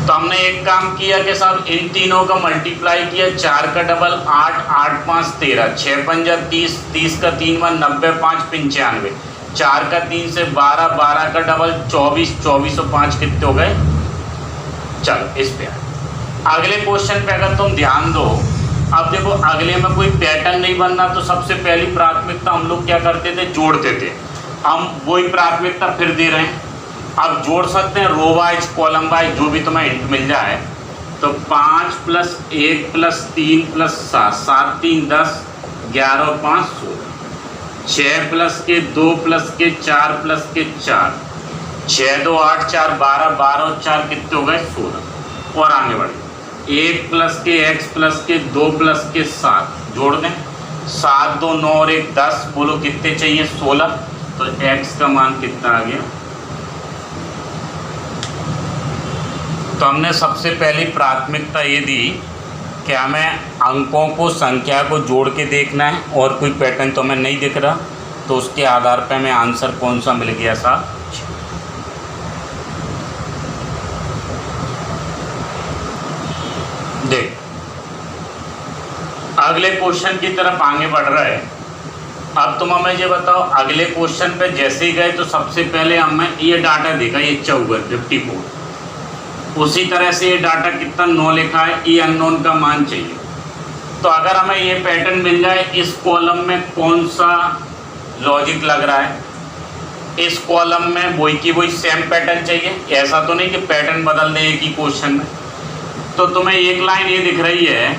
तो हमने एक काम किया कि साहब इन तीनों का मल्टीप्लाई किया, 4 का डबल 8, 8 5 13, 6 5 30, 30 का 3 बार 90, 5 95, 4 का 3 से 12, 12 का डबल 24, 24 और 5 कितने हो गए? चलो इस पे अगले क्वेश्चन पे अगर तुम ध्यान दो, अब देखो अगले में कोई पैटर्न नहीं बनना, तो सबसे पहली प्राथमिकता हम लोग क्या करते थे? जोड़ते थे। हम वही प्राथमिकता फिर दे रहे हैं। अब जोड़ सकते हैं रो वाइज, कॉलम वाइज, जो भी तुम्हें हिंट मिल जाए। तो 5 प्लस 1 प्लस 3 प्लस 7, 7 3 10, 11 और 5 16, 6 प्लस के 2 प्लस के 4 प्लस के 4, 6 2 8 4 12, 12 और 4 कितने हो गए? 16। और आगे बढ़े 1 प्लस के x प्लस के 2 प्लस के 7 जोड़ दें, 7 2 9 और 1 10, बोलो कितने चाहिए? 16। तो x का मान कितना आ गया? तो हमने सबसे पहली प्राथमिकता ये दी कि हमें अंकों को, संख्या को जोड़ के देखना है, और कोई पैटर्न तो हमें नहीं दिख रहा, तो उसके आधार पर हमें आंसर कौन सा मिल गया साहब? अगले क्वेश्चन की तरफ आगे बढ़ रहे हैं। अब तुम हमें ये बताओ, अगले क्वेश्चन पे जैसे ही गए तो सबसे पहले हमें ये डाटा देखा, ये 54 उसी तरह से ये डाटा कितना 9 लिखा है, ये अननोन का मान चाहिए। तो अगर हमें ये पैटर्न मिल जाए, इस कॉलम में कौन सा लॉजिक लग रहा है, इस कॉलम में वही की वही सेम पैटर्न चाहिए, ऐसा तो नहीं कि पैटर्न बदल दें एक ही क्वेश्चन में। तो तुम्हें एक लाइन ये दिख रही है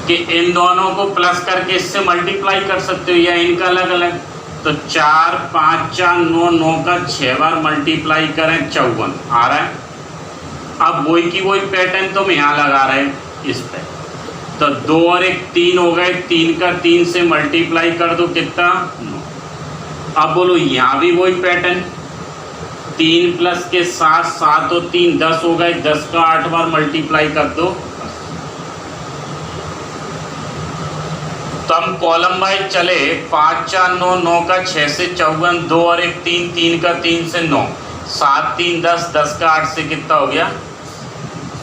कि इन दोनों को प्लस करके इससे मल्टीप्लाई कर सकते हो या इनका अलग अलग। तो 4 5 4 9 9 का 6 बार मल्टीप्लाई करें 54 आ रहा है। अब वही की वही पैटर्न तुम यहाँ लगा रहे हैं इस पे, तो 2 और 1 3 हो गए, 3 का 3 से मल्टीप्लाई कर दो कितना 9। अब बोलो यहाँ भी वही पैटर्न, 3 प्लस के 7 7 और 3 10 हो गए, 10 का 8 बार मल्टीप्लाई कर दो। तो हम कॉलम वाइज चले, 5 4 9 9 का 6 से 54, 2 और 1 3 3 का 3 से 9, 7 3 10 10 का 8 से कितना हो गया,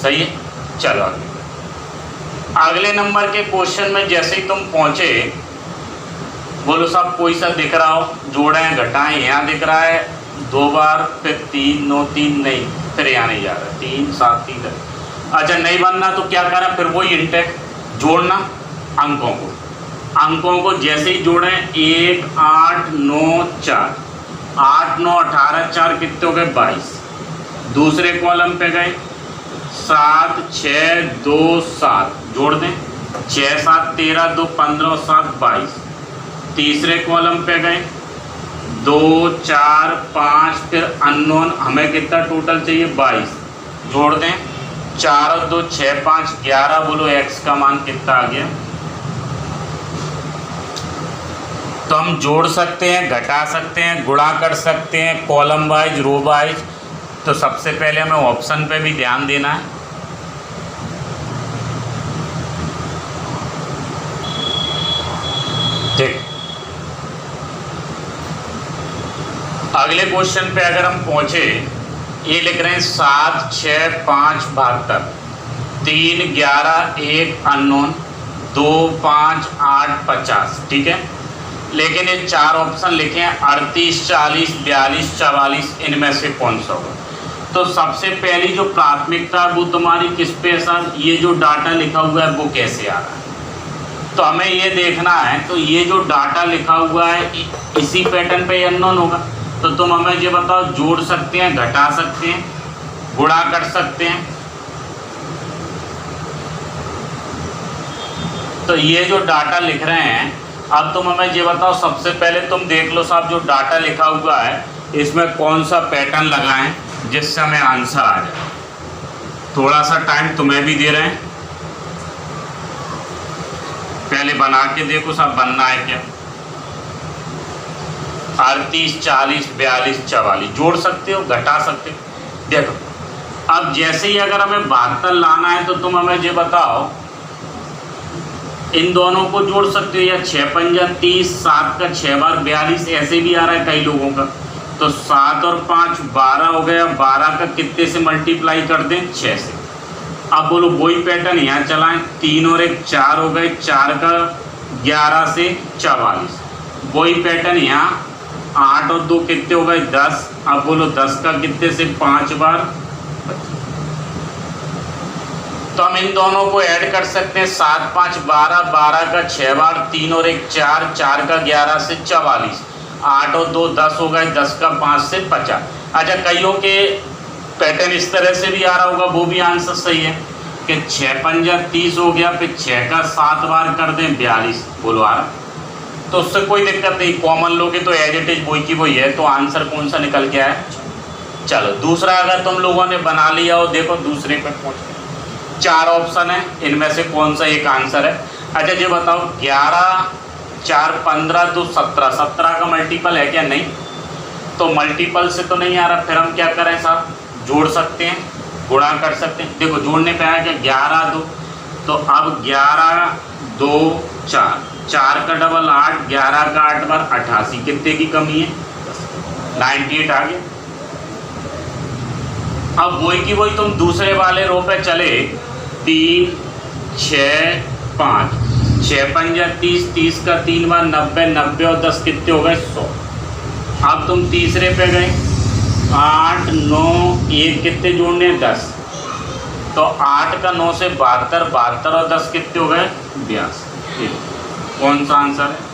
सही है। चलो आगे अगले नंबर के क्वेश्चन में जैसे ही तुम पहुंचे, बोलो साहब कोई सा दिख रहा हो, जोड़ें घटाएं, यहाँ दिख रहा है 2 बार, फिर 3 9 3 नहीं, फिर यहाँ नहीं जा रहा 3 7 3 अच्छा नहीं बनना तो क्या करा, फिर वही इंटेक्ट जोड़ना अंकों को जैसे ही जोड़ें 1 8 9 4 8 9 18 4 कितने हो गए 22। दूसरे कॉलम पे गए 7 6 2 7 जोड़ दें, 6 7 13 2 15 7 22। तीसरे कॉलम पे गए 2 4 5, फिर अननोन, हमें कितना टोटल चाहिए 22, जोड़ दें 4 और 2 6 5 11। बोलो x का मान कितना आ गया। तो हम जोड़ सकते हैं, घटा सकते हैं, गुणा कर सकते हैं, कॉलम वाइज रो वाइज। तो सबसे पहले हमें ऑप्शन पे भी ध्यान देना है। ठीक, अगले क्वेश्चन पे अगर हम पहुंचे, ये लिख रहे हैं 7 6 5 72, 3 11 1 अननोन, 2 5 8 50। ठीक है, लेकिन ये 4 ऑप्शन लिखे हैं 38 40 42 44, इनमें से कौन सा होगा। तो सबसे पहली जो प्राथमिकता वो तुम्हारी किस पे सर, ये जो डाटा लिखा हुआ है वो कैसे आ रहा है, तो हमें ये देखना है। तो ये जो डाटा लिखा हुआ है इसी पैटर्न पे अननोन होगा। तो तुम हमें ये बताओ, जोड़ सकते हैं, घटा सकते हैं, गुणा कर सकते हैं। तो ये जो डाटा लिख रहे हैं, अब तुम हमें ये बताओ, सबसे पहले तुम देख लो साहब जो डाटा लिखा हुआ है इसमें कौन सा पैटर्न लगाएं जिससे हमें आंसर आ जाए। थोड़ा सा टाइम तुम्हें भी दे रहे हैं, पहले बना के देखो साहब बनना है क्या। 38 40 42 44 जोड़ सकते हो, घटा सकते हो। देखो अब जैसे ही अगर हमें 72 लाना है तो तुम हमें ये बताओ, इन दोनों को जोड़ सकते हो, या 6 5 30, 7 का 6 बार 42, ऐसे भी आ रहा है कई लोगों का। तो 7 और 5 12 हो गया, 12 का कितने से मल्टीप्लाई कर दें 6 से। अब बोलो वही पैटर्न यहाँ चलाएं, 3 और 1 4 हो गए, 4 का 11 से 44। वही पैटर्न यहाँ 8 और 2 कितने हो गए 10। अब बोलो 10 का कितने से 5 बार। तो हम इन दोनों को ऐड कर सकते हैं, 7 5 12, 12 का 6 बार, 3 और 1 4, 4 का 11 से 44, 8 और 2 10 हो गए, 10 का 5 से 50। अच्छा कईयों के पैटर्न इस तरह से भी आ रहा होगा, वो भी आंसर सही है कि 6 5 30 हो गया, फिर 6 का 7 बार कर दें 42। बोलो आ रहा, तो उससे कोई दिक्कत नहीं, कॉमन लोगे तो एज इट इज वही की वही है। तो आंसर कौन सा निकल के आया। चलो दूसरा अगर तुम लोगों ने बना लिया हो, देखो दूसरे पे पहुँच गए, 4 ऑप्शन है, इनमें से कौन सा एक आंसर है। अच्छा ये बताओ 11 4 15 2 17, 17 का मल्टीपल है क्या, नहीं। तो मल्टीपल से तो नहीं आ रहा, फिर हम क्या करें साहब, जोड़ सकते हैं, गुणा कर सकते हैं। देखो जोड़ने पे आया क्या 11 2, तो अब 11 2 4, 4 का डबल 8, 11 का 8 बार 88, कितने की कमी है 98 आ गया। अब वही की वही तुम दूसरे वाले रो पे चले, 3 6 5, 6 पंजा 30, 30 का 3 बार 90, 90 और 10 कितने हो गए 100। अब तुम तीसरे पे गए 8 9 1 कितने जोड़ने 10, तो 8 का 9 से 72, 72 और 10 कितने हो गए 82। कौन सा आंसर है?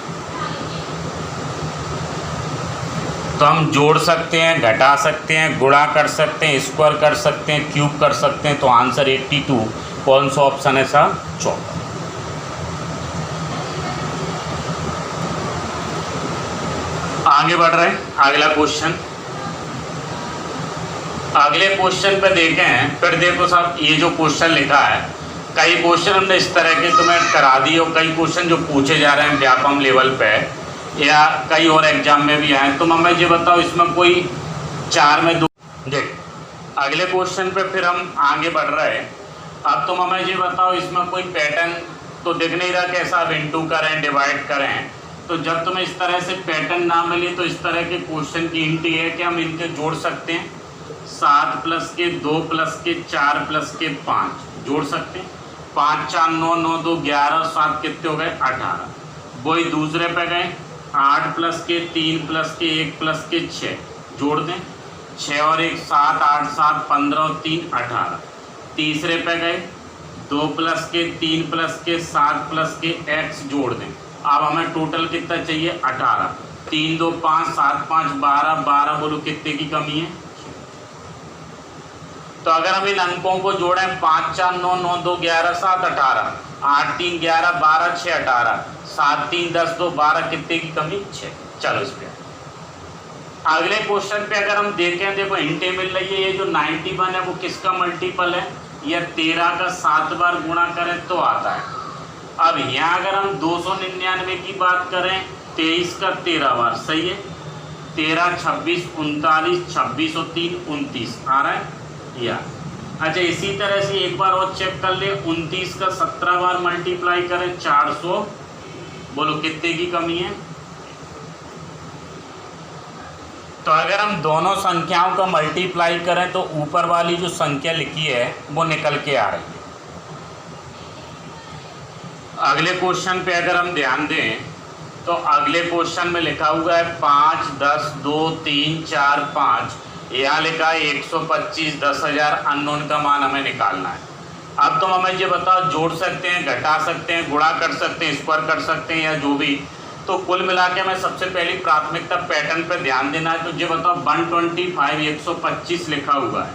तो हम जोड़ सकते हैं, घटा सकते हैं, गुणा कर सकते हैं, स्क्वायर कर सकते हैं, क्यूब कर सकते हैं। तो आंसर 82 कौन सा ऑप्शन है सर? 14। आगे बढ़ रहे हैं, अगला क्वेश्चन। अगले क्वेश्चन पे देखें, फिर देखो साहब ये जो क्वेश्चन लिखा है, कई क्वेश्चन हमने इस तरह के तुम्हें करा दिए और कई क्वेश्चन जो पूछे जा रहे हैं व्यापम लेवल पे या कई और एग्जाम में भी आए। तुम हमें ये बताओ इसमें कोई 4 में 2। देख अगले क्वेश्चन पे फिर हम आगे बढ़ रहे हैं। अब तुम हमें ये बताओ इसमें कोई पैटर्न तो दिख नहीं रहा, कैसा अब इंटू करें डिवाइड करें। तो जब तुम्हें इस तरह से पैटर्न ना मिले तो इस तरह के क्वेश्चन की हिंट ये है कि हम इनके जोड़ सकते हैं। 7 प्लस के 2 प्लस के 4 प्लस के 5 जोड़ सकते हैं। 5 4 9 9 2 11 और 7 कितने हो गए 18। वही दूसरे पे गए 8 प्लस के 3 प्लस के 1 प्लस के 6 जोड़ दें। 6 और 1 7 8 7 15 और 3 18। तीसरे पे गए 2 प्लस के 3 प्लस के 7 प्लस के x जोड़ दें। अब हमें टोटल कितना चाहिए 18। 3 2 5 7 5 12 12 बोलो कितने की कमी है। तो अगर हम इन अंकों को जोड़ें 5 4 9 9 2 11 7 18, 8 3 11 12 6 18, 7 3 10 2 12 कितने की कमी 6। चलो इस पे अगले क्वेश्चन पे अगर हम देखें, देखो हिंटे मिल रही है। ये जो 91 है वो किसका मल्टीपल है? या 13 का 7 बार गुणा करें तो आता है। अब यहाँ अगर हम 299 की बात करें 23 का 13 बार, सही है। 13 26 39 26 और 3 29 आ रहा है या। अच्छा इसी तरह से एक बार और चेक कर ले, 29 का 17 बार मल्टीप्लाई करें 400, बोलो कितने की कमी है। तो अगर हम दोनों संख्याओं का मल्टीप्लाई करें तो ऊपर वाली जो संख्या लिखी है वो निकल के आ रही है। अगले क्वेश्चन पे अगर हम ध्यान दें तो अगले क्वेश्चन में लिखा हुआ है 5 10 2 3 4 5, यहाँ लिखा है 125 10,000 अननोन का मान हमें निकालना है। अब तुम हमें ये बताओ जोड़ सकते हैं, घटा सकते हैं, गुणा कर सकते हैं, स्क्वायर कर सकते हैं या जो भी। तो कुल मिला के हमें सबसे पहली प्राथमिकता पैटर्न पे ध्यान देना है। तो ये बताओ 125 125 लिखा हुआ है।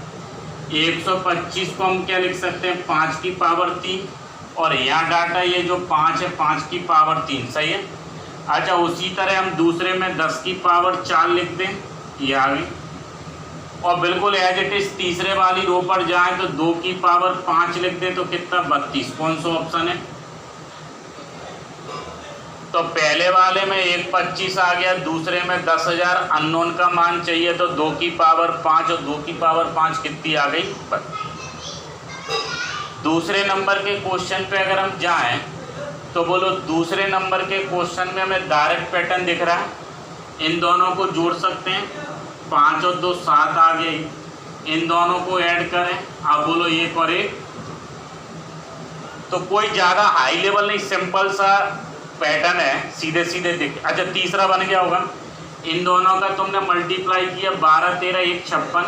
125 को हम क्या लिख सकते हैं 5 की पावर 3, और यहाँ डाटा ये जो 5 है 5 की पावर 3, सही है। अच्छा उसी तरह हम दूसरे में 10 की पावर 4 लिख दें, ये आ गई। और बिल्कुल एज इट इज तीसरे वाली रो पर जाएं तो 2 की पावर 5 लिख दें तो कितना 32। कौन सा ऑप्शन है? तो पहले वाले में 125 आ गया, दूसरे में 10,000 अननोन का मान चाहिए तो 2 की पावर 5 और 2 की पावर 5 कितनी आ गई 32। दूसरे नंबर के क्वेश्चन पे अगर हम जाएं तो बोलो दूसरे नंबर के क्वेश्चन में हमें डायरेक्ट पैटर्न दिख रहा है। इन दोनों को जोड़ सकते हैं, 5 और 2 7 आ गई। इन दोनों को ऐड करें, अब बोलो 1 और 1। तो कोई ज़्यादा हाई लेवल नहीं, सिंपल सा पैटर्न है, सीधे सीधे दिख। अच्छा तीसरा बन गया होगा, इन दोनों का तुमने मल्टीप्लाई किया 12 13 1 56।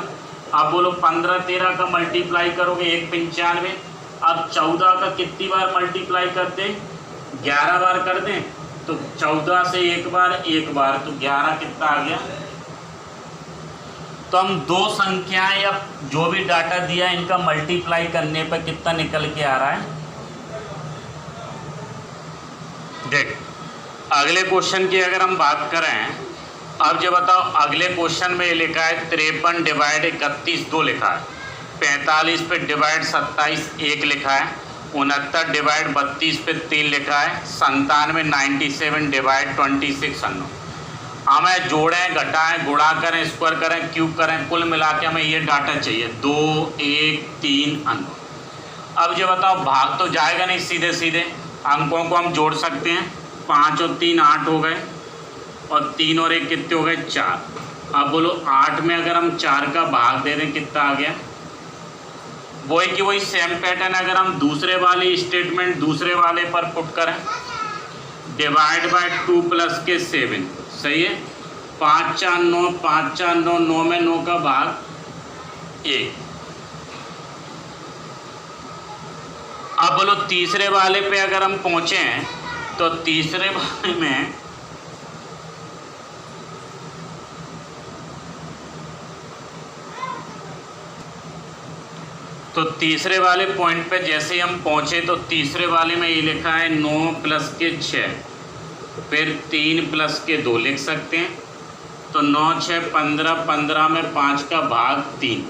अब बोलो 15 13 का मल्टीप्लाई करोगे 1 95। अब 14 का कितनी बार मल्टीप्लाई कर दें 11 बार कर दें। तो 14 से एक बार तो 11 कितना आ गया। तो हम दो संख्याएं या जो भी डाटा दिया इनका मल्टीप्लाई करने पर कितना निकल के आ रहा है। देख अगले क्वेश्चन की अगर हम बात करें, अब जो बताओ अगले क्वेश्चन में ये लिखा है 53 डिवाइड 31 2 लिखा है, 45 पे डिवाइड 27 1 लिखा है, 69 डिवाइड 32 पे 3 लिखा है, 97 97 डिवाइड 26 अननोन। हमें जोड़ें घटाएं गुणा करें स्क्वायर करें क्यूब करें, कुल मिला के हमें ये डाटा चाहिए 2 1 3 अननोन। अब जो बताओ भाग तो जाएगा नहीं, सीधे सीधे अंकों को हम जोड़ सकते हैं। 5 और 3 8 हो गए, और 3 और 1 कितने हो गए 4। अब बोलो 8 में अगर हम 4 का भाग दे दें कितना आ गया वही की वही सेम पैटर्न अगर हम दूसरे वाली स्टेटमेंट दूसरे वाले पर पुट करें, डिवाइड बाय 2 प्लस के 7, सही है। 5 4 9, 5 4 9, 9 में 9 का भाग 1। अब बोलो तीसरे वाले पे अगर हम पहुंचे हैं तो तीसरे वाले में पॉइंट पे जैसे हम पहुंचे तो तीसरे वाले में ये लिखा है 9 प्लस के 6, फिर 3 प्लस के 2 लिख सकते हैं। तो 9 6 15, 15 में 5 का भाग 3।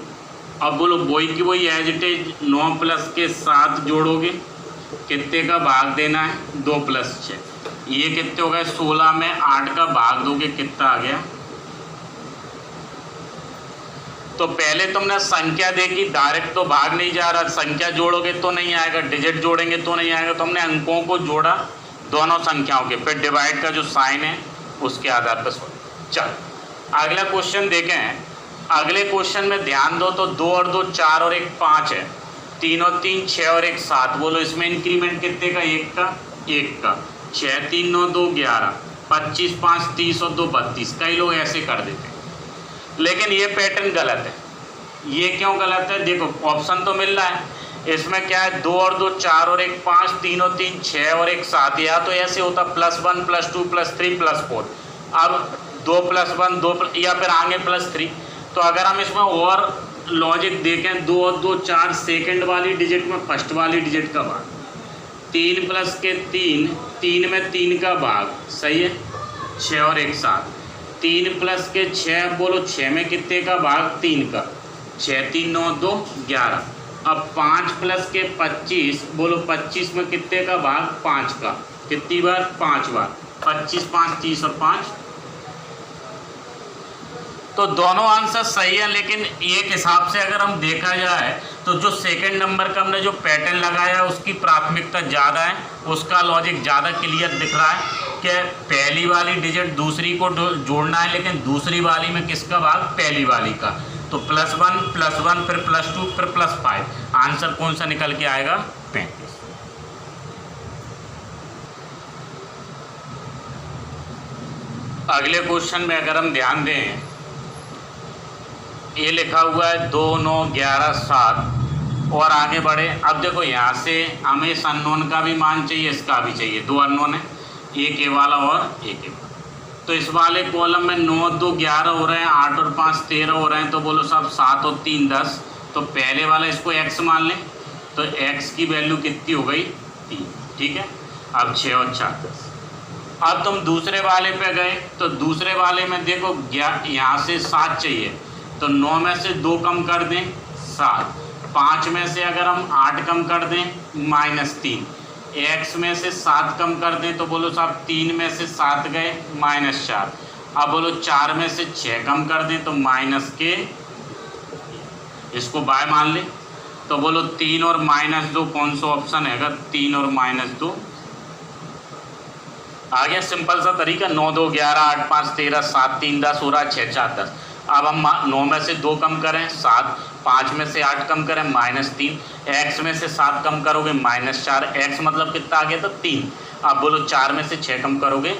अब बोलो वही की वही एज इट इज 9 प्लस के 7 जोड़ोगे, कितने का भाग देना है, 2 प्लस 6, ये कितने हो गए 16 में 8 का भाग दोगे, कितना आ गया। तो पहले तुमने संख्या देखी, डायरेक्ट तो भाग नहीं जा रहा, संख्या जोड़ोगे तो नहीं आएगा, डिजिट जोड़ेंगे तो नहीं आएगा, तो हमने अंकों को जोड़ा दोनों संख्याओं के, फिर डिवाइड का जो साइन है उसके आधार पर चल अगला क्वेश्चन देखें। अगले क्वेश्चन में ध्यान दो तो 2 और 2 4 और 1 5 है, 3 और 3 6 और 1 7। बोलो इसमें इंक्रीमेंट कितने का, 1 का 6 3 9 2 11, 25 5 30 और 2 32। कई लोग ऐसे कर देते हैं, लेकिन ये पैटर्न गलत है। ये क्यों गलत है, देखो ऑप्शन तो मिल रहा है, इसमें क्या है 2 और 2 4 और 1 5, 3 और 3 6 और 1 7। या तो ऐसे होता +1 +2 +3 +4, अब 2 + 1 2 या फिर आगे +3। तो अगर हम इसमें और लॉजिक देखें, 2 और 2 4 सेकंड वाली डिजिट में फर्स्ट वाली डिजिट का भाग, 3 प्लस के 3, 3 में 3 का भाग, सही है, 6 और 1 7। 3 प्लस के 6, बोलो 6 में कितने का भाग, 3 का, 6 3 9 2 11। अब 5 प्लस के 25, बोलो 25 में कितने का भाग, 5 का, कितनी बार, 5 बार, 25 5 30 और 5। तो दोनों आंसर सही है, लेकिन एक हिसाब से अगर हम देखा जाए तो जो सेकंड नंबर का हमने जो पैटर्न लगाया है उसकी प्राथमिकता ज़्यादा है, उसका लॉजिक ज़्यादा क्लियर दिख रहा है कि पहली वाली डिजिट दूसरी को जोड़ना है, लेकिन दूसरी वाली में किसका भाग, पहली वाली का। तो +1 फिर +2 फिर +5, आंसर कौन सा निकल के आएगा, 35। अगले क्वेश्चन में अगर हम ध्यान दें, ये लिखा हुआ है 2 9 11 7 और आगे बढ़े। अब देखो यहाँ से हमें इस अननोन का भी मान चाहिए, इसका भी चाहिए, 2 अननोन है, एक ए वाला और एक ए वाला। तो इस वाले कॉलम में 9 2 11 हो रहे हैं, 8 और 5 13 हो रहे हैं, तो बोलो साहब 7 और 3 10। तो पहले वाला इसको x मान लें, तो x की वैल्यू कितनी हो गई, 3, ठीक है। अब 6 और 4 10। अब तुम दूसरे वाले पे गए तो दूसरे वाले में देखो यहाँ से 7 चाहिए, तो 9 में से 2 कम कर दें 7, 5 में से अगर हम 8 कम कर दें -3, x में से 7 कम कर दें तो बोलो साहब 3 में से 7 गए -4। अब बोलो 4 में से 6 कम कर दें तो -के, इसको बाय मान लें, तो बोलो 3 और -2 कौन सा ऑप्शन है, 3 और -2 आ गया। सिंपल सा तरीका, 9 2 11 8 5 13 7 3 10 हो रहा है, 6 4 10। अब हम 9 में से 2 कम करें 7, 5 में से 8 कम करें -3, x में से 7 कम करोगे -4, x मतलब कितना आ गया था, 3। अब बोलो 4 में से 6 कम करोगे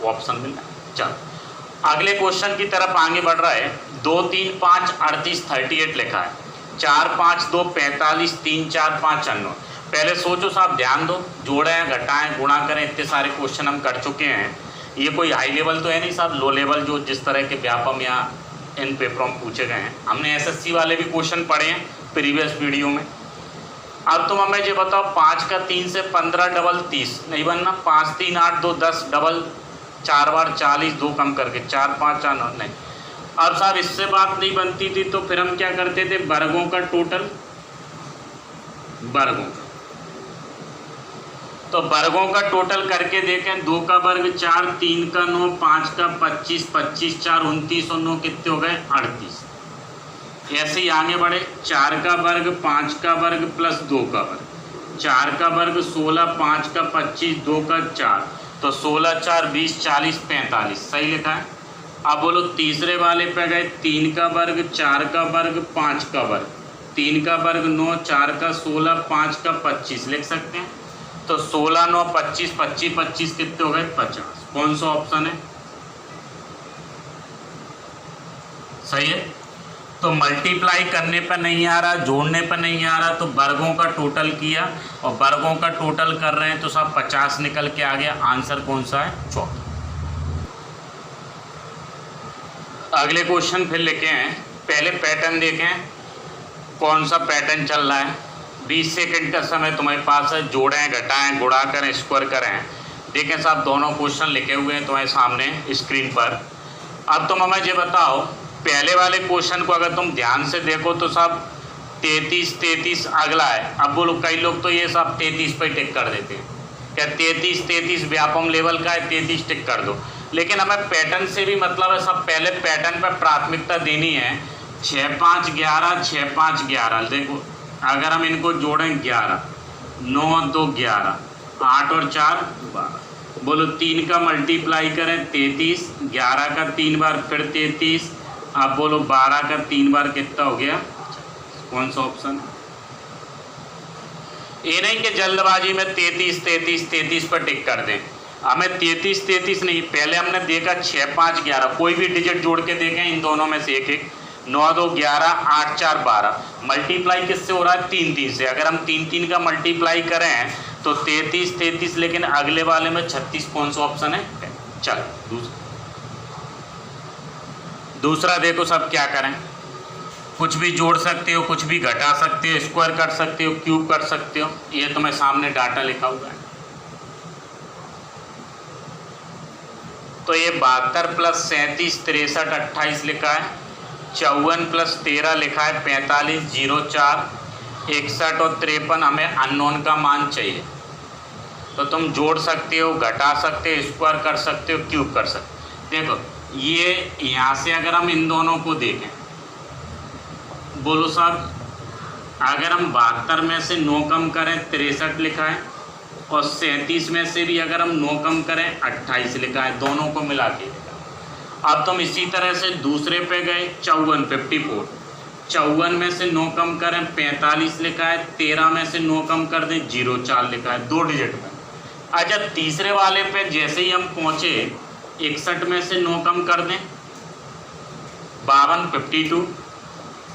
ऑप्शन मिल रहा है। चलो अगले क्वेश्चन की तरफ आगे बढ़ रहा है। 2 3 5 38 38 लिखा है, 4 5 2 45, 3 4 5 96। पहले सोचो साहब, ध्यान दो, जोड़ें घटाएं गुणा करें, इतने सारे क्वेश्चन हम कर चुके हैं। ये कोई हाई लेवल तो है नहीं साहब, लो लेवल जो जिस तरह के व्यापम या इन पेपरों में पूछे गए हैं। हमने SSC वाले भी क्वेश्चन पढ़े हैं प्रीवियस वीडियो में। अब तुम हमें ये बताओ, 5 का 3 से 15 डबल 30 नहीं बनना, 5 3 8 2 10 डबल 4 बार 40, 2 कम करके 4 5 4 9 नहीं। अब साहब इससे बात नहीं बनती थी तो फिर हम क्या करते थे, वर्गों का टोटल, वर्गों, तो वर्गों का टोटल करके देखें, 2 का वर्ग 4, 3 का 9, 5 का 25, 25 4 29 और 9 कितने हो गए 38। ऐसे ही आगे बढ़े, 4 का वर्ग 5 का वर्ग प्लस 2 का वर्ग, 4 का वर्ग 16, 5 का 25, 2 का 4, तो 16 4 20 40 45, सही लिखा है। अब बोलो तीसरे वाले पे गए, 3 का वर्ग 4 का वर्ग 5 का वर्ग, 3 का वर्ग 9, 4 का 16, 5 का 25 लिख सकते हैं। तो 16 9 25, 25 25 कितने हो गए 50। कौन सा ऑप्शन है सही है। तो मल्टीप्लाई करने पर नहीं आ रहा, जोड़ने पर नहीं आ रहा, तो वर्गों का टोटल किया और वर्गों का टोटल कर रहे हैं तो सब 50 निकल के आ गया। आंसर कौन सा है 14। अगले क्वेश्चन फिर लेके आए। पहले पैटर्न देखें कौन सा पैटर्न चल रहा है। 20 सेकंड का समय तुम्हारे पास है। जोड़ें, घटाएं, गुणा करें, स्क्वायर करें। देखें साहब दोनों क्वेश्चन लिखे हुए हैं तुम्हारे सामने स्क्रीन पर। अब तुम हमें ये बताओ, पहले वाले क्वेश्चन को अगर तुम ध्यान से देखो तो सब 33 33 अगला है। अब बोलो कई लोग तो ये सब 33 पे टिक कर देते हैं, क्या 33 33 व्यापम लेवल का है 33 टिक कर दो। लेकिन हमें पैटर्न से भी मतलब है, सब पहले पैटर्न पर प्राथमिकता देनी है। 6 5 11 6 5 11 देखो, अगर हम इनको जोड़ें 11 9 2 11 8 और 4 12। बोलो 3 का मल्टीप्लाई करें 33, 11 का 3 बार फिर 33। अब बोलो 12 का 3 बार कितना हो गया। कौन सा ऑप्शन। ये नहीं कि जल्दबाजी में 33 33 33 पर टिक कर दें। हमें 33 33 नहीं, पहले हमने देखा 6 5 11, कोई भी डिजिट जोड़ के देखें इन दोनों में से एक एक। 9 2 11 8 4 12 मल्टीप्लाई किससे हो रहा है 3 3 से। अगर हम 3 3 का मल्टीप्लाई करें तो 33 33, लेकिन अगले वाले में 36। कौन सा ऑप्शन है। चलो दूसरा देखो सब क्या करें। कुछ भी जोड़ सकते हो, कुछ भी घटा सकते हो, स्क्वायर कर सकते हो, क्यूब कर सकते हो। ये तुम्हें सामने डाटा लिखा हुआ है। तो ये 72 प्लस 37 63 28 लिखा है। 54 प्लस 13 लिखा है 45 04 61 और 53 हमें अननोन का मान चाहिए। तो तुम जोड़ सकते हो, घटा सकते हो, स्क्वायर कर सकते हो, क्यूब कर सकते हो। देखो ये यहाँ से अगर हम इन दोनों को देखें, बोलो साहब अगर हम 72 में से 9 कम करें 63 लिखा है, और 37 में से भी अगर हम 9 कम करें 28 लिखा है, दोनों को मिला के। अब तुम इसी तरह से दूसरे पे गए 54 54, 54 में से 9 कम करें 45 लिखा है, 13 में से 9 कम कर दें 04 लिखा है, 2 डिजिट में। अच्छा तीसरे वाले पे जैसे ही हम पहुँचे 61 में से 9 कम कर दें 52 52,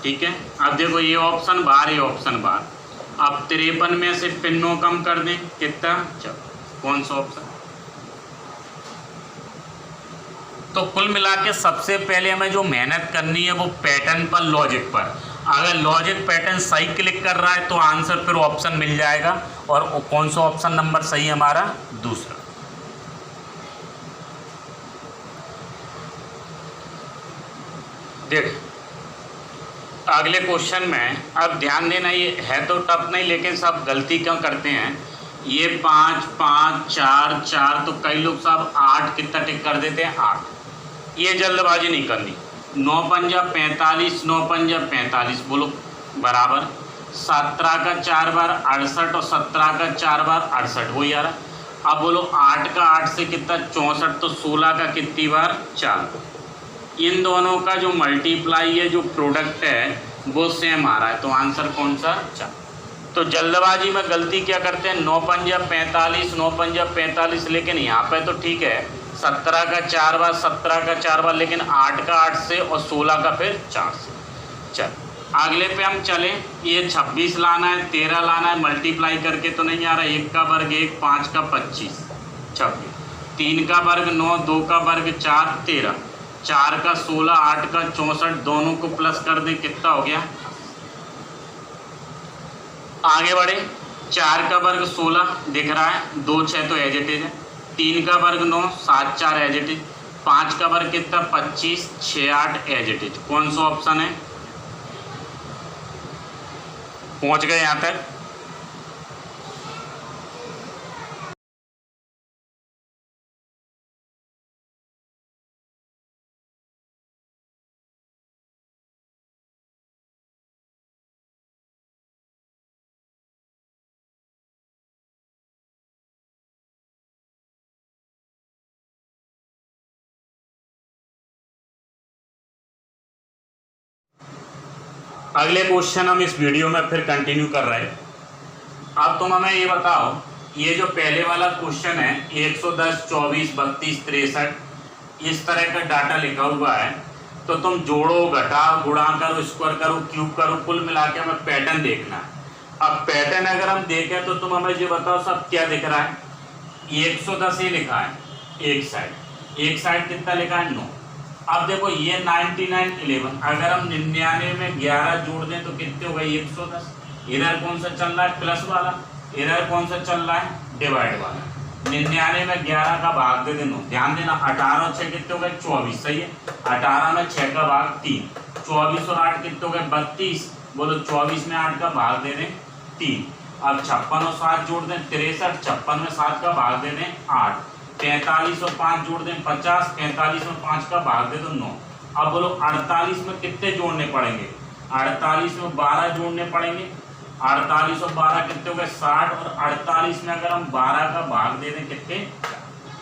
ठीक है। अब देखो ये ऑप्शन बाहर, ये ऑप्शन बाहर। अब 53 में से फिर 9 कम कर दें कितना। चलो कौन सा ऑप्शन। तो कुल मिला के सबसे पहले हमें जो मेहनत करनी है वो पैटर्न पर, लॉजिक पर। अगर लॉजिक पैटर्न सही क्लिक कर रहा है तो आंसर फिर ऑप्शन मिल जाएगा। और कौन सा ऑप्शन नंबर सही है हमारा दूसरा। देख अगले क्वेश्चन में अब ध्यान देना, ये है तो टफ नहीं लेकिन सब गलती क्यों करते हैं। ये 5 5 4 4, तो कई लोग सब 8 कितना टिक कर देते हैं 8। ये जल्दबाजी नहीं करनी। 9 पंजा 45, 9 पंजा 45 बोलो बराबर। 17 का 4 बार 68 और 17 का 4 बार 68 वो यार। अब बोलो 8 का 8 से कितना 64, तो 16 का कितनी बार 4। इन दोनों का जो मल्टीप्लाई है, जो प्रोडक्ट है वो सेम आ रहा है, तो आंसर कौन सा 4। तो जल्दबाजी में गलती क्या करते हैं 9 पंजा 45, 9 पंजा 45, लेकिन यहाँ पे तो ठीक है 17 का 4 बार 17 का 4 बार, लेकिन 8 का 8 से और 16 का फिर 4 से। चल अगले पे हम चलें। ये 26 लाना है, 13 लाना है, मल्टीप्लाई करके तो नहीं आ रहा। 1 का वर्ग 1, 5 का 25 26, 3 का वर्ग 9, 2 का वर्ग 4 13, 4 का 16, 8 का 64, दोनों को प्लस कर दें कितना हो गया। आगे बढ़े। 4 का वर्ग 16 दिख रहा है, 2 6 तो एज इट इज है। 3 का वर्ग 9, 7 4 एज इट इज। 5 का वर्ग कितना 25, 6 8 एज इट इज। कौन सा ऑप्शन है। पहुंच गए यहाँ तक। अगले क्वेश्चन हम इस वीडियो में फिर कंटिन्यू कर रहे हैं। अब तुम हमें ये बताओ, ये जो पहले वाला क्वेश्चन है 110, 24, 32, 63 इस तरह का डाटा लिखा हुआ है, तो तुम जोड़ो, घटाओ, गुणा करो, स्क्वायर करो, क्यूब करो, कुल मिला के हमें पैटर्न देखना है। अब पैटर्न अगर हम देखें तो तुम हमें ये बताओ सब क्या दिख रहा है। 110 ये लिखा है एक साइड कितना लिखा है 9। अब देखो ये 99, 11, अगर हम 99 में 11 जोड़ दें तो कितने हो गए 110। इधर कौन सा चल रहा है प्लस वाला, इधर कौन सा चल रहा है डिवाइड वाला। 99 में 11 का भाग दे देना, ध्यान देना 18 और 6 कितने हो गए 24, सही है। 18 में 6 का भाग 3, 24 और 8 कितने हो गए 32, बोलो 24 में 8 का भाग दे दें 3। अब 56 और 7 जोड़ दें 63, 56 में 7 का भाग दे दें 8, 45 और 5 जोड़ दें 50, 45 में 5 का भाग दे दो 9। अब बोलो 48 में कितने जोड़ने पड़ेंगे, 48 में 12 जोड़ने पड़ेंगे। 48 और 12 कितने हो गए 60, और 48 में अगर हम 12 का भाग दे दें कितने,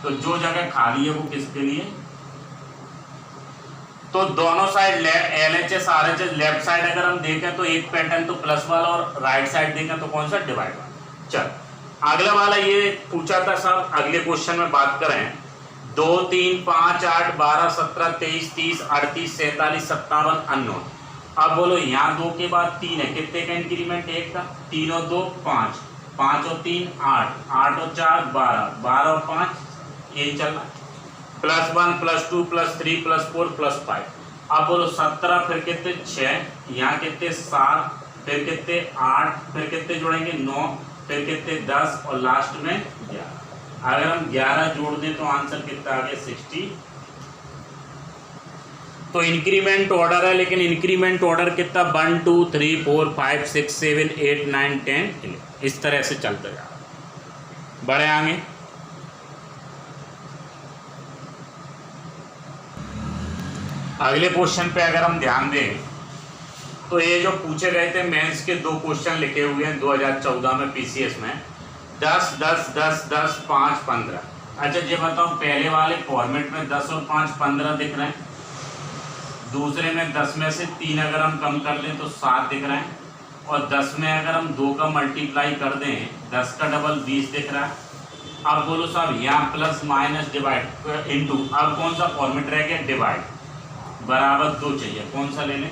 तो जो जगह खाली है वो किसके लिए, तो दोनों side LHS RHS left side अगर हम देखें तो एक पैटर्न तो प्लस वाला, और राइट साइड देखें तो कौन सा डिवाइड वाला। चल अगला वाला ये पूछा था साहब, अगले क्वेश्चन में बात करें 2, 3, 5, 8, 12, 17, 23, 30, 38, 47, 57 अननोन। अब बोलो यहाँ 2 के बाद 3 है, कितने का इंक्रीमेंट 1 का, 3 और 2 5, 5 और 3 8, 8 और 4 12, 12 और 5 यही चल रहा है, +1 +2 +3 +4 +5। अब बोलो 17, फिर कितने 6, यहाँ कितने 7, फिर कितने 8, फिर कितने जोड़ेंगे 9, फिर कितने 10 और लास्ट में 11। अगर हम 11 जोड़ दें तो आंसर कितना आ गया 60। तो इंक्रीमेंट ऑर्डर है, लेकिन इंक्रीमेंट ऑर्डर कितना 1 2 3 4 5 6 7 8 9 10 11 इस तरह से चलता जा रहा है। बढ़े आगे। अगले क्वेश्चन पे अगर हम ध्यान दें तो ये जो पूछे गए थे मेंस के 2 क्वेश्चन लिखे हुए हैं 2014 में PCS में 10 10 10 10 5 15। अच्छा ये बताओ पहले वाले फॉर्मेट में 10 और 5 15 दिख रहे हैं, दूसरे में 10 में से 3 अगर हम कम कर लें तो 7 दिख रहे हैं, और 10 में अगर हम 2 का मल्टीप्लाई कर दें 10 का डबल 20 दिख रहा है। अब बोलो साहब यहाँ प्लस माइनस डिवाइड इनटू, अब कौन सा फॉर्मेट रह गया डिवाइड, बराबर 2 चाहिए, कौन सा ले लें,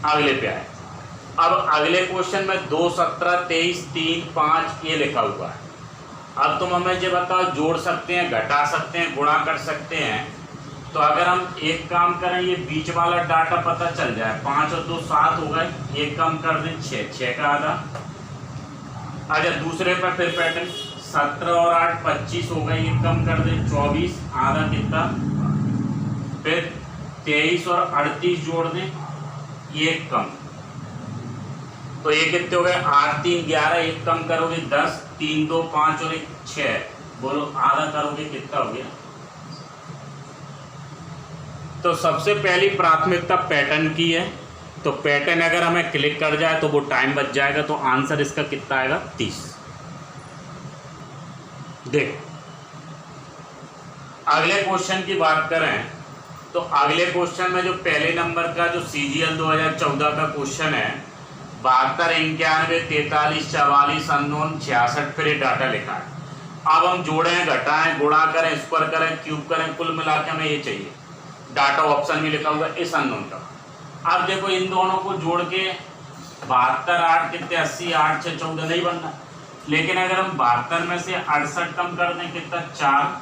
अगले पे आए। अब अगले क्वेश्चन में 2 17 23 3 5 ये लिखा हुआ है। अब तुम हमें ये बताओ जोड़ सकते हैं, घटा सकते हैं, गुणा कर सकते हैं। तो अगर हम एक काम करें, ये बीच वाला डाटा पता चल जाए, 5 और 2 7 हो गए, एक कम कर दें 6, 6 का आधा। अच्छा दूसरे पर फिर पैटर्न 17 और 8 25 हो गए, एक कम कर दें 24, आधा कितना, फिर 23 और 38 जोड़ दें, ये कम, तो ये कितने हो गए 8 3 11, एक कम करोगे 10, 3 2 5 और 1 6, बोलो आधा करोगे कितना हो गया। तो सबसे पहली प्राथमिकता पैटर्न की है, तो पैटर्न अगर हमें क्लिक कर जाए तो वो टाइम बच जाएगा, तो आंसर इसका कितना आएगा 30। देखो अगले क्वेश्चन की बात करें तो अगले क्वेश्चन में जो पहले नंबर का जो CGL 2014 का क्वेश्चन है 72 91 43 44 अननोन 66, फिर ये डाटा लिखा है। अब हम जोड़ें, घटाएं, गुणा करें, स्क्वायर करें, क्यूब करें, कुल मिला के हमें ये चाहिए। डाटा ऑप्शन में लिखा हुआ है इस अननोन का। अब देखो इन दोनों को जोड़ के 72 8 कितने 80, 8 6 14 नहीं बनना, लेकिन अगर हम 72 में से 68 कम कर दें कितना 4,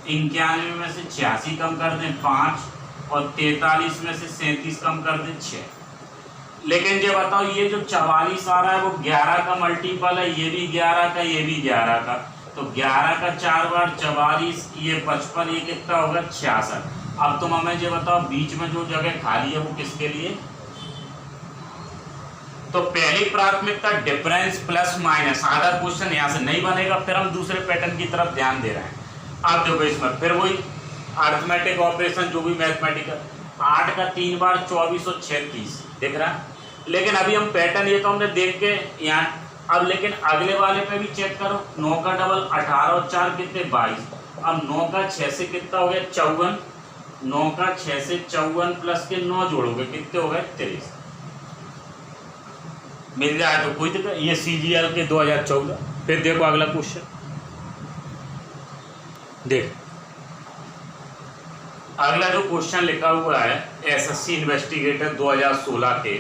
91 में से 86 कम कर दें 5, और 43 में से 37 कम कर दें 6। लेकिन ये बताओ ये जो 44 आ रहा है वो 11 का मल्टीपल है, ये भी 11 का, ये भी 11 का, तो 11 का 4 बार 44, ये 55, ये कितना होगा 66। अब तुम हमें ये बताओ बीच में जो जगह खाली है वो किसके लिए, तो पहली प्राथमिकता डिफरेंस प्लस माइनस, आधा क्वेश्चन यहाँ से नहीं बनेगा, फिर हम दूसरे पैटर्न की तरफ ध्यान दे रहे हैं। अब देखो इसमें फिर वही अर्थमेटिक ऑपरेशन जो भी मैथमेटिकल, 8 का 3 बार 24 और 36 दिख रहा है, लेकिन अभी हम पैटर्न ये तो हमने देख के यहाँ, अब लेकिन अगले वाले पे भी चेक करो, 9 का डबल 18 और 4 कितने 22, अब 9 का 6 से कितना हो गया 54, 9 का 6 से 54 प्लस के 9 जोड़ोगे कितने हो गए 23। मिल जाए तो कोई दिक्कत। ये CGL के 2014। फिर देखो अगला क्वेश्चन, देख अगला जो क्वेश्चन लिखा हुआ है SSC इन्वेस्टिगेटर 2016 के।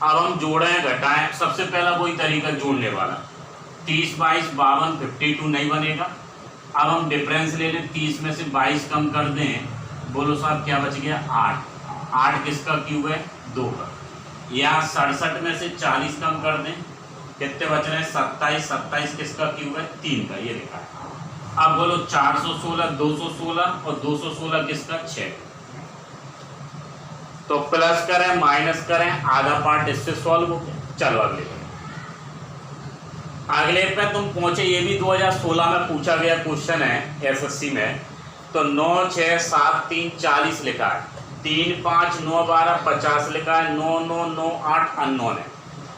अब हम जोड़ें घटाएं, सबसे पहला वही तरीका जोड़ने वाला, 30 22 52 52 नहीं बनेगा। अब हम डिफरेंस ले लें, 30 में से 22 कम कर दें, बोलो साहब क्या बच गया 8। 8 किसका क्यूब है 2 का। यहाँ 67 में से 40 कम कर दें, कितने बच रहे हैं 27। 27 किसका क्यूब है 3 का, ये लिखा है। अब बोलो 416 216 और 216 किसका 6। तो प्लस करें माइनस करें, आधा पार्ट इससे सॉल्व हो गया। चलो अगले पे तुम पहुंचे, ये भी 2016 में पूछा गया क्वेश्चन है SSC में। तो 9 6 7 3 40 लिखा है, 3 5 9 12 50 लिखा है, 9 9 9 8 अननोन है।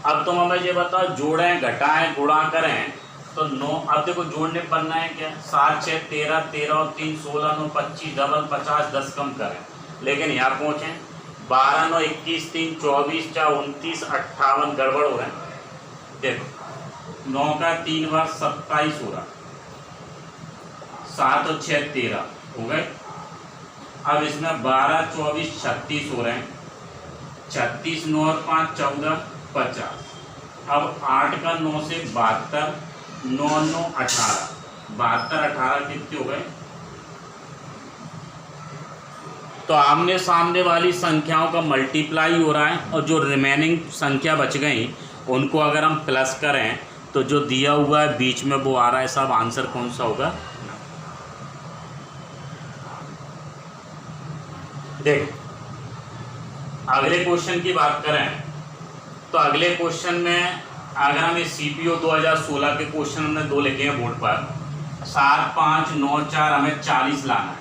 अब तुम हमें ये बताओ जोड़ें घटाएं गुणा करें तो 9। अब देखो जोड़ने पढ़ना है क्या, 7 6 13 13 और 3 16 9 25 डबल 50 10 कम करें। लेकिन यहाँ पहुँचे 12 9 21 3 24 4 29 58 गड़बड़ हो रहे हैं। देखो 9 का 3 बार 27 हो रहा, 7 और 6 13 हो गए। अब इसमें 12 24 36 हो रहे हैं, 36 9 और 5 14 50। अब 8 का 9 से 72 9 9 18 72 18 कितने हो गए। तो आमने सामने वाली संख्याओं का मल्टीप्लाई हो रहा है और जो रिमेनिंग संख्या बच गई उनको अगर हम प्लस करें तो जो दिया हुआ है बीच में वो आ रहा है। सब आंसर कौन सा होगा, देख अगले क्वेश्चन की बात करें तो अगले क्वेश्चन में अगर हम इस CPO 2016 के क्वेश्चन हमने 2 लिखे हैं बोर्ड पर, 7 5 9 4 हमें 40 लाना है।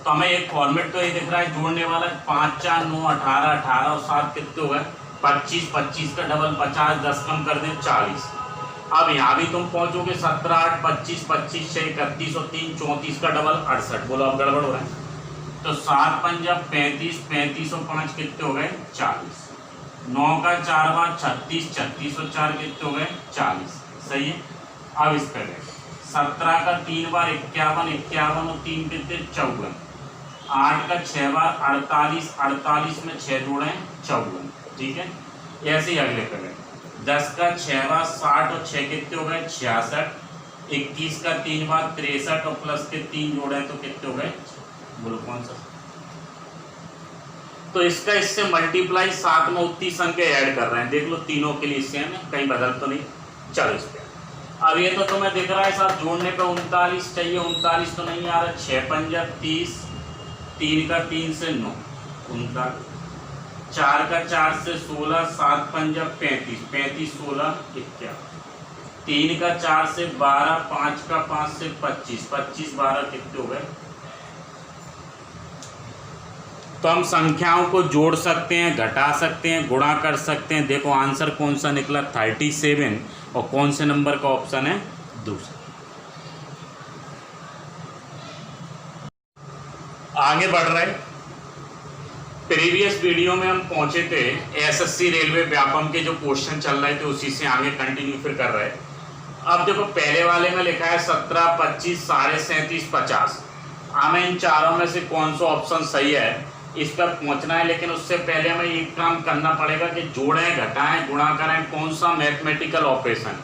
तो हमें एक फॉर्मेट तो ये दिख रहा है जोड़ने वाला, 5 4 9 18 18 और 7 कितने हो गए 25 25 का डबल 50 10 कम कर दें 40। अब यहाँ भी तुम पहुँचोगे 17 8 25 25 6 31 और 3 34 का डबल 68। बोलो अब गड़बड़ हो रहा है। तो 7 5 35 35 और 5 कितने हो गए 40। 9 का 4 बार 36 36 और 4 कितने हो गए 40। सही है। अब इस पर 17 का 3 बार 51 51 और 3 कितने 54। 8 का 6 बार 48 48 में 6 जोड़े 54। ठीक है। ऐसे ही अगले करें, 10 का 6 बार 60 और 6 कितने हो गए 66। 21 का 3 बार 63 और प्लस के 3 जोड़े तो कितने हो गए, बोलो कौन सा। तो इसका इससे मल्टीप्लाई, साथ में उतनी संख्या ऐड कर रहे हैं, देख लो तीनों के लिए सेम है, कहीं बदल तो नहीं। चलो इस पे अब ये तो तुम्हें दिख रहा है साथ जोड़ने पे 39 चाहिए, 39 तो नहीं आ रहा। 6 5 30, 3 का 3 से 9 39, 4 का 4 से 16, 7 5 35 35 16 51, 3 का 4 से 12, 5 का 5 से 25 25 12 कितने हो गए। तो हम संख्याओं को जोड़ सकते हैं, घटा सकते हैं, गुणा कर सकते हैं। देखो आंसर कौन सा निकला 37 और कौन से नंबर का ऑप्शन है दूसरा। आगे बढ़ रहे, प्रीवियस वीडियो में हम पहुंचे थे SSC रेलवे व्यापम के जो क्वेश्चन चल रहे थे उसी से आगे कंटिन्यू फिर कर रहे। अब देखो पहले वाले में लिखा है 17 25 37 50। हमें इन चारों में से कौन सा ऑप्शन सही है इस पर पहुंचना है, लेकिन उससे पहले हमें एक काम करना पड़ेगा कि जोड़ें घटाएं गुणा करें कौन सा मैथमेटिकल ऑपरेशन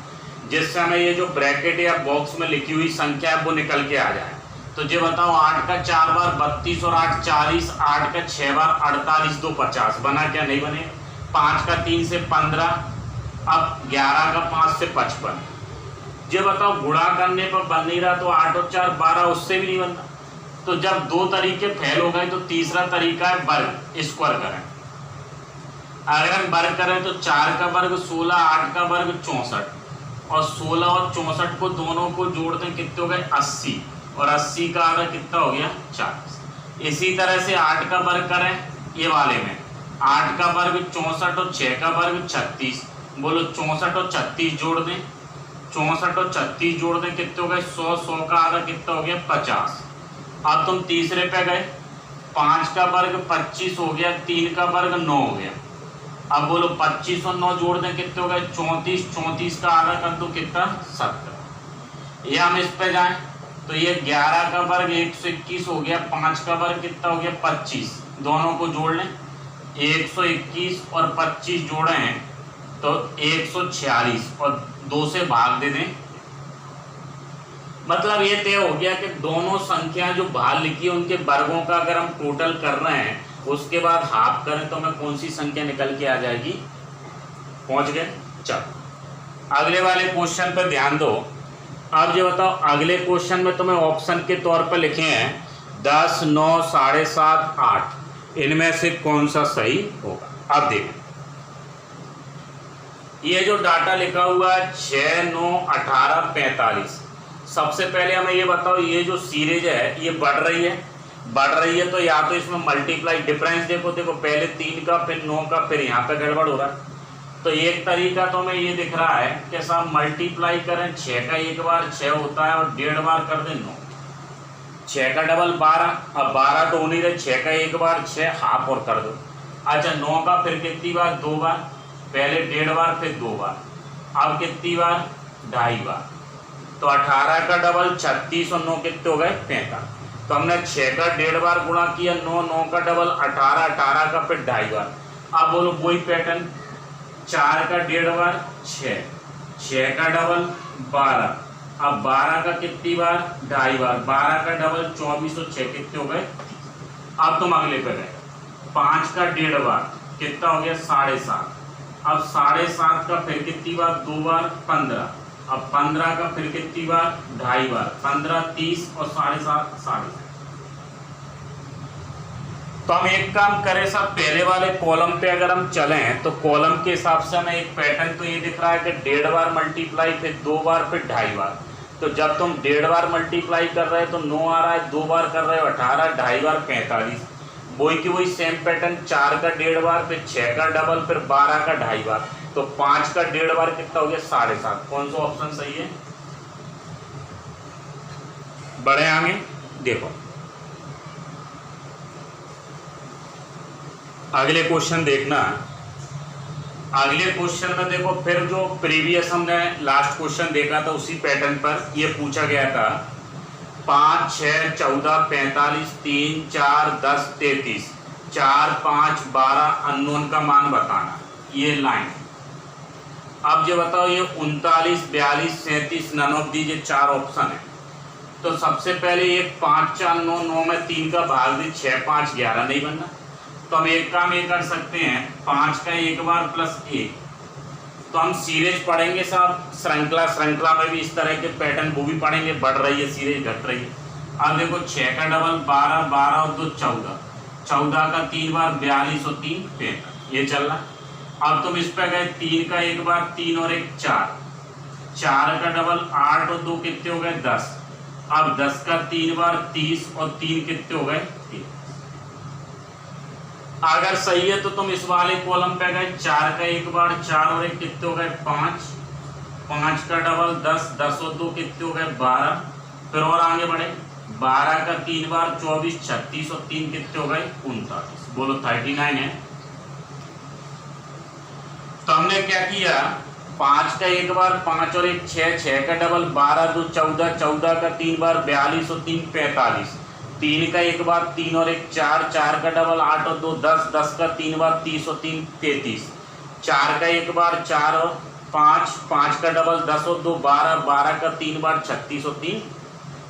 जिससे हमें ये जो ब्रैकेट या बॉक्स में लिखी हुई संख्या है वो निकल के आ जाए। तो ये बताओ 8 का 4 बार 32 और 8 40, 8 का 6 बार 48 2 50 बना क्या, नहीं बने। 5 का 3 से 15, अब 11 का 5 से 55। ये बताओ गुणा करने पर बन नहीं रहा, तो 8 और 4 12, उससे भी नहीं बनता। तो जब 2 तरीके फेल हो गए तो तीसरा तरीका है वर्ग, स्क्वायर करें। अगर हम वर्ग करें तो 4 का वर्ग 16, 8 का वर्ग 64 और 16 और 64 को दोनों को जोड़ते हैं कितने हो गए 80 और 80 का आधा कितना हो गया 40। इसी तरह से 8 का वर्ग करें ये वाले में, 8 का वर्ग 64 और 6 का वर्ग 36। बोलो 64 और 36 जोड़ दें, 64 और 36 जोड़ दें कितने हो गए 100, 100 का आधा कितना हो गया 50। अब तुम तीसरे पे गए 5 का वर्ग 25 हो गया, 3 का वर्ग 9 हो गया। अब बोलो 25 और 9 जोड़ दें कितने हो गए 34, 34 का आधा कर दो कितना 70। ये हम इस पे जाएं तो ये 11 का वर्ग 121 हो गया, 5 का वर्ग कितना हो गया 25, दोनों को जोड़ लें 121 और 25 जोड़े हैं तो 146 और 2 से भाग दे दें। मतलब ये तय हो गया कि दोनों संख्या जो बाहर लिखी है उनके वर्गों का अगर हम टोटल कर रहे हैं उसके बाद हाफ करें तो हमें कौन सी संख्या निकल के आ जाएगी। पहुंच गए। चलो अगले वाले क्वेश्चन पर ध्यान दो। अब ये बताओ अगले क्वेश्चन में तुम्हें ऑप्शन के तौर पर लिखे हैं 10, 9, 7.5, 8, इनमें से कौन सा सही होगा। अब देखें ये जो डाटा लिखा हुआ है 6, 9, 18, 45। सबसे पहले हमें ये बताओ ये जो सीरीज है ये बढ़ रही है तो या तो इसमें मल्टीप्लाई डिफरेंस देखो पहले 3 का फिर 9 का फिर यहाँ पे गड़बड़ हो रहा है। तो एक तरीका तो हमें ये दिख रहा है कि साहब मल्टीप्लाई करें 6 का एक बार 6 होता है और 1.5 बार कर दें 9, 6 का डबल 12, अब 12 तो नहीं रहे 6 का एक बार 6 हाफ और कर दो। अच्छा 9 का फिर कितनी बार 2 बार, पहले 1.5 बार फिर 2 बार, अब कितनी बार 2.5 बार। तो 18 का डबल 36 और 9 कितने हो गए 45। तो हमने 6 का 1.5 बार गुणा किया 9, 9 का डबल 18, 18 का फिर 2.5 बार। अब बोलो वही पैटर्न 4 का 1.5 बार 6, 6 का डबल 12, अब 12 का कितनी बार 2.5 बार, 12 का डबल 24 और 6 कितने हो गए। अब तुम अगले पे गए 5 का 1.5 बार कितना हो गया 7.5, अब 7.5 का फिर कितनी बार 2 बार 15, अब 15 का फिर कितनी बार 2.5 बार, 15, 30 और 7.5 7.5। तो हम एक काम करें सब पहले वाले कॉलम पे अगर हम चलें तो कॉलम के हिसाब से हमें एक पैटर्न तो ये दिख रहा है कि 1.5 बार मल्टीप्लाई फिर 2 बार फिर 2.5 बार। तो जब तुम 1.5 बार मल्टीप्लाई कर रहे हो तो 9 आ रहा है, 2 बार कर रहे हो 18, 2.5 बार 45। वही की वही सेम पैटर्न 4 का 1.5 बार फिर 6 का डबल फिर 12 का 2.5 बार, तो 5 का 1.5 बार कितना हो गया 7.5। कौन सा ऑप्शन सही है। बढ़े आगे देखो अगले क्वेश्चन देखना। अगले क्वेश्चन में देखो फिर जो प्रीवियस हमने लास्ट क्वेश्चन देखा था उसी पैटर्न पर ये पूछा गया था 5, 6, 14, 45, 3, 4, 10, 33, 4, 5, 12 अननोन का मान बताना। ये लाइन अब जो बताओ ये 39, 42, 37 नन ऑफ दीजिए 4 ऑप्शन है। तो सबसे पहले ये 5, 4, 9, 9 में 3 का भाग दी 6, 5, 11 नहीं बनना। तो हम एक काम ये कर सकते हैं 5 का एक बार प्लस 1। तो हम सीरीज पढ़ेंगे साहब श्रृंखला में भी इस तरह के पैटर्न वो भी पढ़ेंगे, बढ़ रही है सीरीज घट रही है। अब देखो 6 का डबल 12, 12 और 2 14, 14 का 3 बार 42 और 3 65 ये चल रहा। अब तुम इस पे गए 3 का एक बार 3 और 1 4, 4 का डबल 8 और 2 कितने हो गए 10, अब 10 का 3 बार 30 और 3 कितने हो गए 3। अगर सही है तो तुम इस वाले कॉलम पे गए 4 का एक बार 4 और 1 कितने हो गए 5, 5 का डबल 10, 10 और 2 कितने हो गए 12, फिर और आगे बढ़े 12 का 3 बार 24, 36 और 3 कितने हो गए 39। बोलो 39 है। तो हमने क्या किया 5 का एक बार 5 और 1 6, 6 का डबल 12, 2 14, 14 का 3 बार 42 और 3 45, 3 का एक बार 3 और 1 4, 4 का डबल 8 और 2 10, 10 का 3 बार 30 और 3 33, 4 का एक बार 4 और 5, 5 का डबल 10 और 2 12, 12 का 3 बार 36 और 3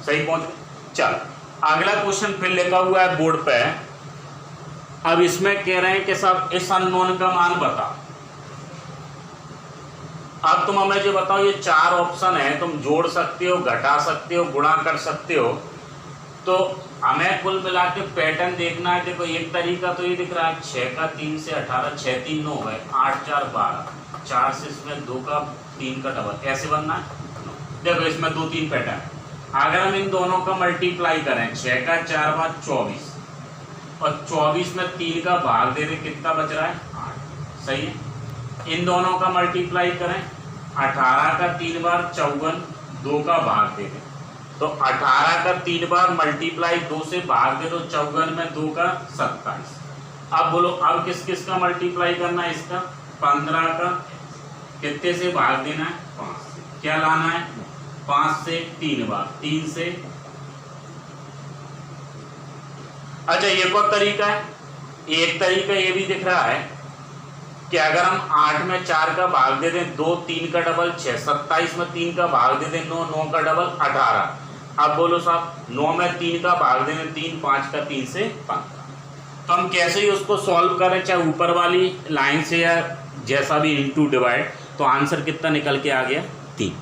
सही पहुंच गए। चल अगला क्वेश्चन फिर लिखा हुआ है बोर्ड पे। अब इसमें कह रहे हैं कि साहब इस अननोन का मान बता। अब तुम हमें जो बताओ ये 4 ऑप्शन है, तुम जोड़ सकते हो, घटा सकते हो, गुणा कर सकते हो। तो हमें कुल मिला के पैटर्न देखना है। देखो एक तरीका तो ये दिख रहा है 6 का 3 से 18, 6 3 9 है, 8 4 12, 4 से इसमें 2 का 3 का डबल कैसे बनना है। देखो इसमें 2 3 पैटर्न। अगर हम इन दोनों का मल्टीप्लाई करें 6 का 4 बार 24 और 24 में 3 का भाग दे दे कितना बच रहा है 8, सही है। इन दोनों का मल्टीप्लाई करें 18 का 3 बार 54, 2 का भाग दे दे तो 18 का 3 बार मल्टीप्लाई 2 से भाग दे तो 54 में 2 का 27। अब बोलो अब किस किस का मल्टीप्लाई करना है, इसका 15 का कितने से भाग देना है, 5 से। क्या लाना है, 5 से 3 बार, 3 से। अच्छा एक और तरीका है, एक तरीका ये भी दिख रहा है कि अगर हम 8 में 4 का भाग दे दें 2, 3 का डबल 6, 27 में 3 का भाग दे दें 9, 9 का डबल 18। अब बोलो साहब 9 में 3 का भाग दे दें 3, 5 का 3 से 15। तो हम कैसे ही उसको सॉल्व करें, चाहे ऊपर वाली लाइन से या जैसा भी इनटू डिवाइड, तो आंसर कितना निकल के आ गया, 3।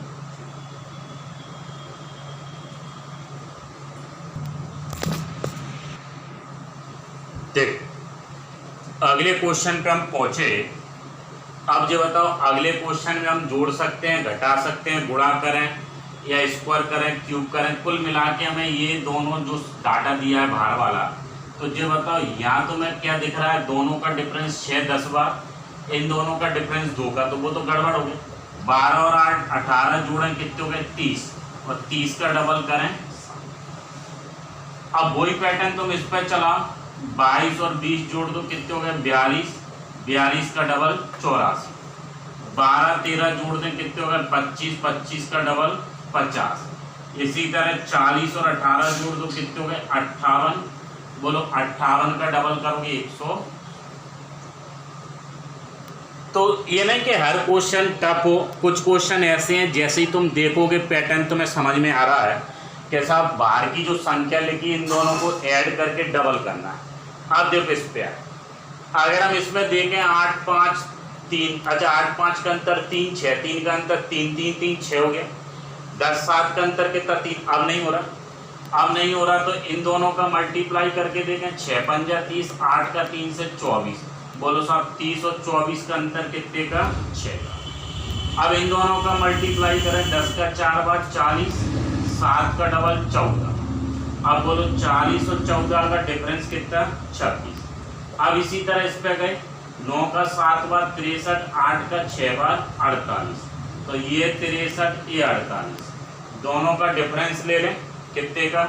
देख अगले क्वेश्चन पे हम पहुंचे। अब जो बताओ अगले क्वेश्चन में हम जोड़ सकते हैं, घटा सकते हैं, गुणा करें या स्क्वायर करें, क्यूब करें, कुल मिला के हमें ये दोनों जो डाटा दिया है बाहर वाला, तो जो बताओ यहाँ तो मैं क्या दिख रहा है, दोनों का डिफरेंस 6 10 बार, इन दोनों का डिफरेंस 2 का, तो वो तो गड़बड़ हो गई। 12 और 8 18 जोड़ें कितने हो गए, 30, और 30 का डबल करें। अब वही पैटर्न तुम इस पर चलाओ, 22 और 20 जोड़ दो कितने हो गए, 42, 42 का डबल 84, 12 13 जोड़ दें कितने हो गए, 25, 25 का डबल 50। इसी तरह 40 और 18 जोड़ दो कितने हो गए, 58। बोलो 58 का डबल करोगे 100। तो ये नहीं कि हर क्वेश्चन टफ हो, कुछ क्वेश्चन ऐसे हैं जैसे ही तुम देखोगे पैटर्न तुम्हें समझ में आ रहा है कि साहब बाहर की जो संख्या लिखी इन दोनों को ऐड करके डबल करना है। अब देखो इस पे अगर हम इसमें देखें 8 5 3, अच्छा 8 5 का अंतर 3, 6 3 का अंतर 3 3 3 6 हो गया, 10 7 का अंतर कितना 3, अब नहीं हो रहा, अब नहीं हो रहा तो इन दोनों का मल्टीप्लाई करके देखें, 6 पंजा 30, 8 का 3 से 24। बोलो साहब 30 और 24 का अंतर कितने का, 6 का। अब इन दोनों का मल्टीप्लाई करें, 10 का 4 बार 40, 7 का डबल 14। अब बोलो 40 और 14 का डिफरेंस कितना, 26। अब इसी तरह इस पे गए, 9 का 7 बार 63, 8 का 6 बार 48, तो ये 63 ये 48, दोनों का डिफरेंस ले लें कितने का।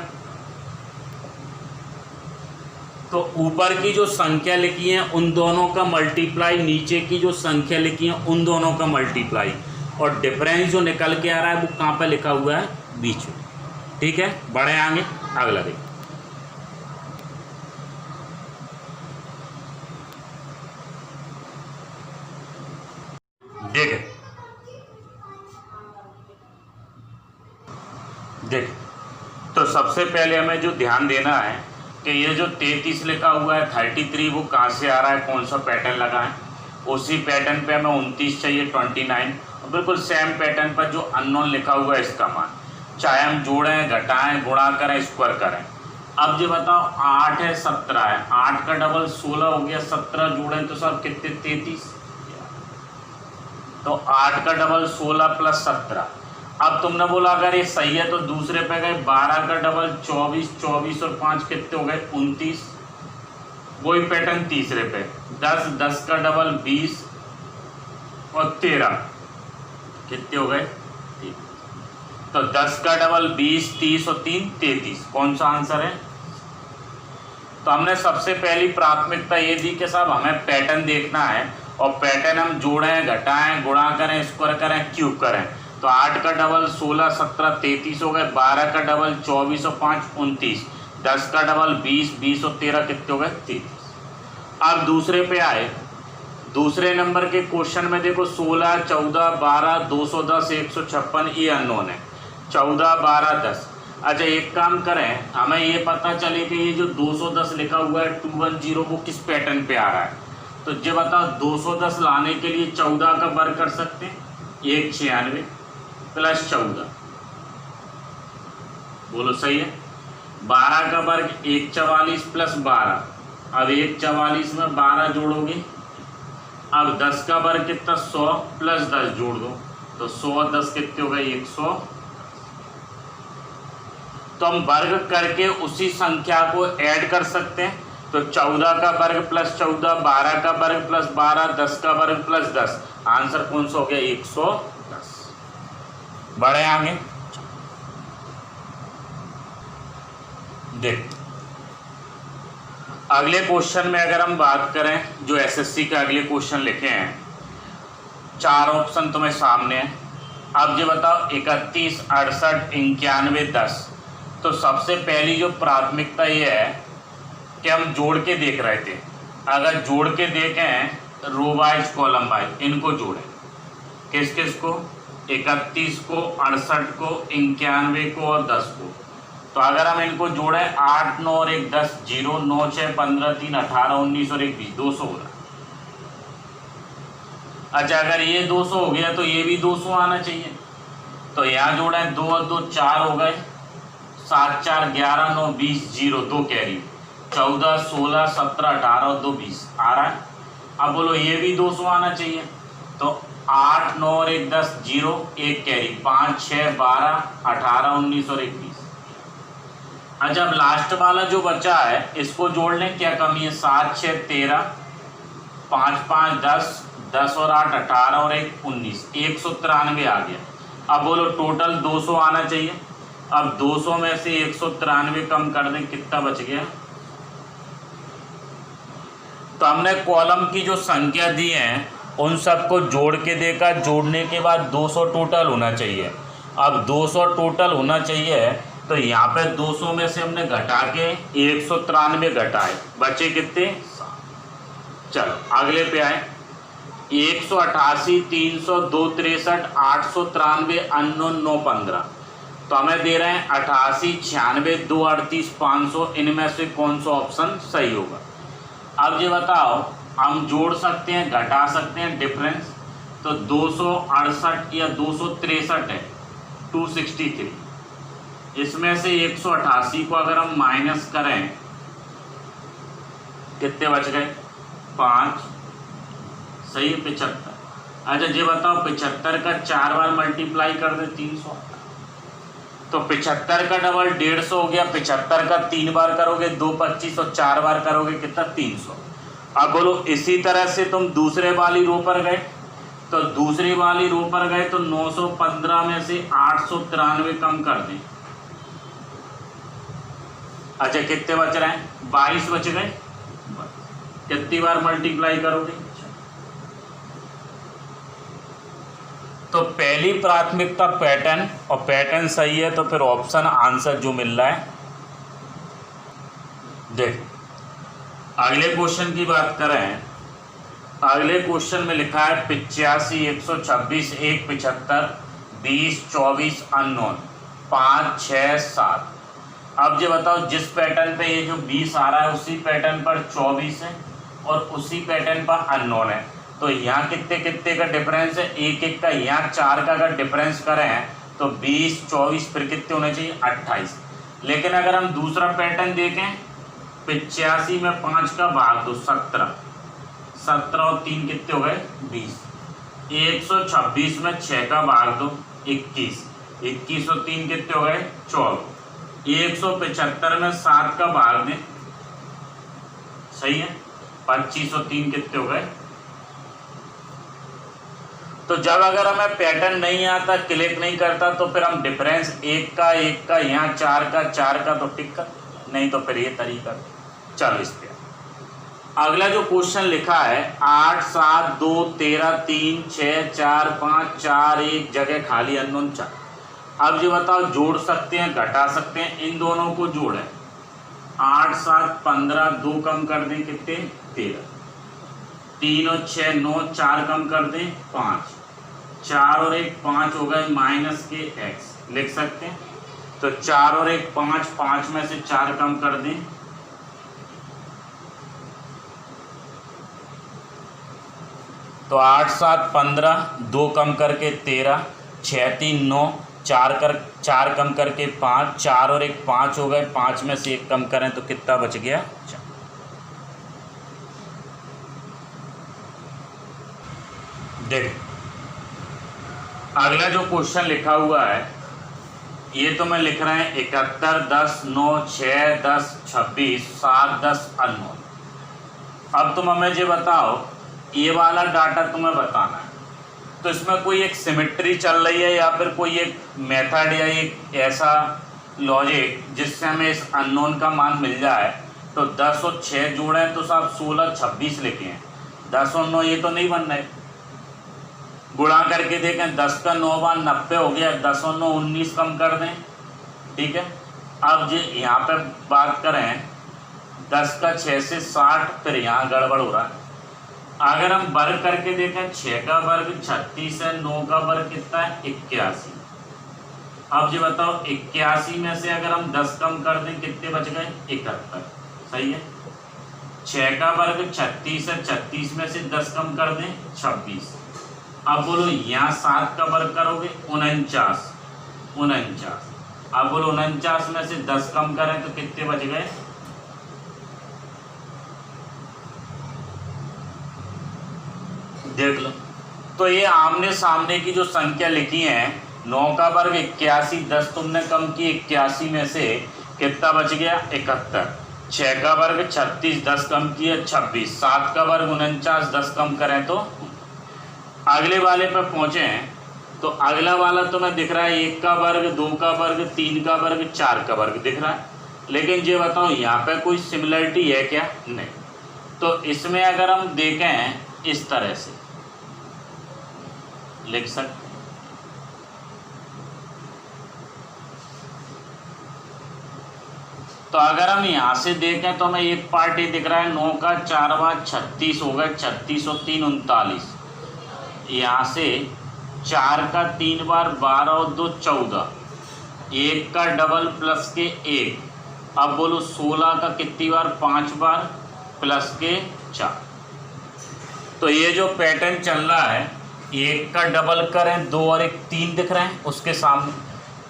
तो ऊपर की जो संख्या लिखी है उन दोनों का मल्टीप्लाई, नीचे की जो संख्या लिखी है उन दोनों का मल्टीप्लाई, और डिफरेंस जो निकल के आ रहा है वो कहाँ पे लिखा हुआ है, बीच में। ठीक है, बढ़े आगे, अगला देख देख। तो सबसे पहले हमें जो ध्यान देना है कि ये जो 33 लिखा हुआ है 33 वो कहाँ से आ रहा है, कौन सा पैटर्न लगा है, उसी पैटर्न पे हमें 29 चाहिए 29, और बिल्कुल सेम पैटर्न पर जो अननोन लिखा हुआ है इसका मान, चाहे हम जोड़ें घटाएं गुणा करें स्क्वायर करें। अब जो बताओ 8 है 17 है, 8 का डबल 16 हो गया, 17 जोड़ें तो सब कितने 33, तो 8 का डबल 16 प्लस 17। अब तुमने बोला अगर ये सही है तो दूसरे पे गए, 12 का डबल 24, 24 और 5 कितने हो गए 29। वही पैटर्न तीसरे पे, 10, 10 का डबल 20 और 13 कितने हो गए, तो 10 का डबल 20, 30 और 3 33, कौन सा आंसर है। तो हमने सबसे पहली प्राथमिकता ये दी कि साहब हमें पैटर्न देखना है, और पैटर्न हम जोड़ें घटाएं गुणा करें स्क्वायर करें क्यूब करें। तो 8 का डबल 16 17 33 हो गए, 12 का डबल 24 और 5 29, 10 का डबल 20 20 और 13 कितने हो गए 33। अब दूसरे पे आए, दूसरे नंबर के क्वेश्चन में देखो 16 14 12 210 156 ये अननोन है, 14 12 10। अच्छा एक काम करें, हमें ये पता चले कि ये जो 210 लिखा हुआ है 210 वो किस पैटर्न पे आ रहा है। तो जो बताओ 210 लाने के लिए 14 का वर्ग कर सकते हैं, 196 प्लस 14, बोलो सही है। 12 का वर्ग 144 प्लस 12, अब 144 में 12 जोड़ोगे, अब 10 का वर्ग कितना 100 प्लस 10 जोड़ दो, तो 100 10 कितने हो गए 100। तो हम वर्ग करके उसी संख्या को ऐड कर सकते हैं, तो 14 का वर्ग प्लस 14, 12 का वर्ग प्लस 12, 10 का वर्ग प्लस 10, आंसर कौन सा हो गया 110। बढ़े आगे, देख अगले क्वेश्चन में अगर हम बात करें, जो एसएससी के अगले क्वेश्चन लिखे हैं, 4 ऑप्शन तुम्हें सामने है। अब ये बताओ 31, 68, 91, 10। तो सबसे पहली जो प्राथमिकता ये है कि हम जोड़ के देख रहे थे। अगर जोड़ के देखें रो वाइज कॉलम वाइज, इनको जोड़ें। किस किस को? 31 को, 68 को, 91 को और 10 को। तो अगर हम इनको जोड़ें 8, 9 और 1 10, 0, 9, 6, 15, 3, 18, 19 और 1 20, 200 हो रहा। अच्छा, अगर ये 200 हो गया तो ये भी 200 आना चाहिए। तो यहाँ जोड़ें 2 और 2 4 हो गए, 7, 4, 11, 9, 20, 0, 2 कैरी, 14, 16, 17, 18 और 2 20 आ रहा है। अब बोलो ये भी 200 आना चाहिए। तो 8, 9 और 1 10, 0, 1 कैरी, 5, 6, 12, 18, 19 और 1 20। अच्छा, अब लास्ट वाला जो बचा है इसको जोड़ लें। क्या कमी है? 7, 6, 13, 5, 5, 10, 10 और 8 18 और 1 19, 193 आ गया। अब बोलो टोटल 200 आना चाहिए। अब 200 में से 193 कम कर दें, कितना बच गया? तो हमने कॉलम की जो संख्या दी है उन सबको जोड़ के देखा। जोड़ने के बाद 200 टोटल होना चाहिए। अब 200 टोटल होना चाहिए, तो यहाँ पे 200 में से हमने घटा के 193 घटाए, बचे कितने? 7। चलो अगले पे आए। 188, 300, 2, 63, 893, अननोन 9, 15। तो हमें दे रहे हैं 88, 96, 2, 38, 500। इनमें से कौन सा ऑप्शन सही होगा? अब ये बताओ, हम जोड़ सकते हैं, घटा सकते हैं डिफरेंस। तो 268 या 263 है, 263। इसमें से 188 को अगर हम माइनस करें, कितने बच गए? 5। सही है, 75। अच्छा ये बताओ 75 का 4 बार मल्टीप्लाई कर दे, 300। तो 75 का डबल 150 हो गया। 75 का 3 बार करोगे 2 25 और 4 बार करोगे कितना? 300। अब बोलो इसी तरह से तुम दूसरे वाली रो पर गए। तो दूसरी वाली रो पर गए तो 915 में से 893 कम कर दें। अच्छा कितने बच रहे हैं? 22 बच गए। कितनी बार मल्टीप्लाई करोगे? तो पहली प्राथमिकता पैटर्न, और पैटर्न सही है तो फिर ऑप्शन आंसर जो मिल रहा है। देख अगले क्वेश्चन की बात करें। अगले क्वेश्चन में लिखा है 85, 126, 1, 75, 20, 24 अननोन, 5, 6, 7। अब ये बताओ जिस पैटर्न पे ये जो 20 आ रहा है उसी पैटर्न पर 24 है और उसी पैटर्न पर अननोन है। तो यहाँ कितने कितने का डिफरेंस है? 1 1 का। यहाँ 4 का अगर डिफरेंस करें तो 20, 24 फिर कितने होने चाहिए? 28। लेकिन अगर हम दूसरा पैटर्न देखें, 85 में 5 का भाग दो, 17, 17 और 3 कितने हो गए? 20। 126 में 6 का भाग दो, 21, 21 और 3 कितने हो गए? 24। 175 में 7 का भाग दें, सही है, 25 और 3 कितने हो गए? तो जब अगर हमें पैटर्न नहीं आता, क्लिक नहीं करता, तो फिर हम डिफरेंस 1 का यहाँ 4 का तो टिक कर, नहीं तो फिर ये तरीका। चलो इस पे अगला जो क्वेश्चन लिखा है 8, 7, 2, 13, 3, 6, 4, 5, 4, 1 जगह खाली अननोन 4। अब ये बताओ जोड़ सकते हैं, घटा सकते हैं, इन दोनों को जोड़ें। 8, 7, 15, 2 कम कर दें कितने? 13। 3 और 6 9, 4 कम कर दें 5, 4 और 1 5 हो गए माइनस के x लिख सकते हैं। तो 4 और 1 5, 5 में से 4 कम कर दें, तो 8, 7, 15, 2 कम करके 13, 6, 3, 9, 4 कम करके 5, 4 और 1 5 हो गए, 5 में से 1 कम करें तो कितना बच गया? 4। देख अगला जो क्वेश्चन लिखा हुआ है ये तो मैं लिख रहा है 71, 10, 9, 6, 10, 26, 7, 10 अननोन। अब तुम हमें ये बताओ, ये वाला डाटा तुम्हें बताना है, तो इसमें कोई एक सिमेट्री चल रही है या फिर कोई एक मेथड या एक ऐसा लॉजिक जिससे हमें इस अननोन का मान मिल जाए। तो 10 और 6 जोड़े तो साहब 16 26 लिखे हैं। 10 और 9 ये तो नहीं बन रहे। गुणा करके देखें, 10 का 9 बार 90 हो गया, 10 और 9 19 कम कर दें, ठीक है। अब जो यहाँ पे बात करें 10 का 6 से 60, फिर यहाँ गड़बड़ हो रहा है। अगर हम वर्ग करके देखें 6 का वर्ग 36 है, 9 का वर्ग कितना है 81। अब ये बताओ 81 में से अगर हम 10 कम कर दें कितने बच गए 71, सही है। 6 का वर्ग 36 है, 36 में से 10 कम कर दें 26। अब बोलो यहाँ 7 का वर्ग करोगे 49। अब बोलो 49 में से 10 कम करें तो कितने बच गए, देख लो। तो ये आमने सामने की जो संख्या लिखी है, 9 का वर्ग 81, 10 तुमने कम की 81 में से कितना बच गया 71। 6 का वर्ग 36, 10 कम किया 26। 7 का वर्ग 49, 10 कम करें तो। अगले वाले पर पहुंचे हैं तो अगला वाला तुम्हें दिख रहा है 1 का वर्ग, 2 का वर्ग, 3 का वर्ग, 4 का वर्ग दिख रहा है। लेकिन ये बताओ यहाँ पे कोई सिमिलरिटी है क्या, नहीं। तो इसमें अगर हम देखें इस तरह से लिख सकते, तो अगर हम यहाँ से देखें तो हमें एक पार्ट ये दिख रहा है 9 का 4 बार 36 हो गए, 36 और 3 39। यहाँ से 4 का 3 बार 12 और 2 14, 1 का डबल प्लस के 1। अब बोलो 16 का कितनी बार 5 बार प्लस के 4। तो ये जो पैटर्न चल रहा है, 1 का डबल करें 2 और 1 3 दिख रहे हैं उसके सामने।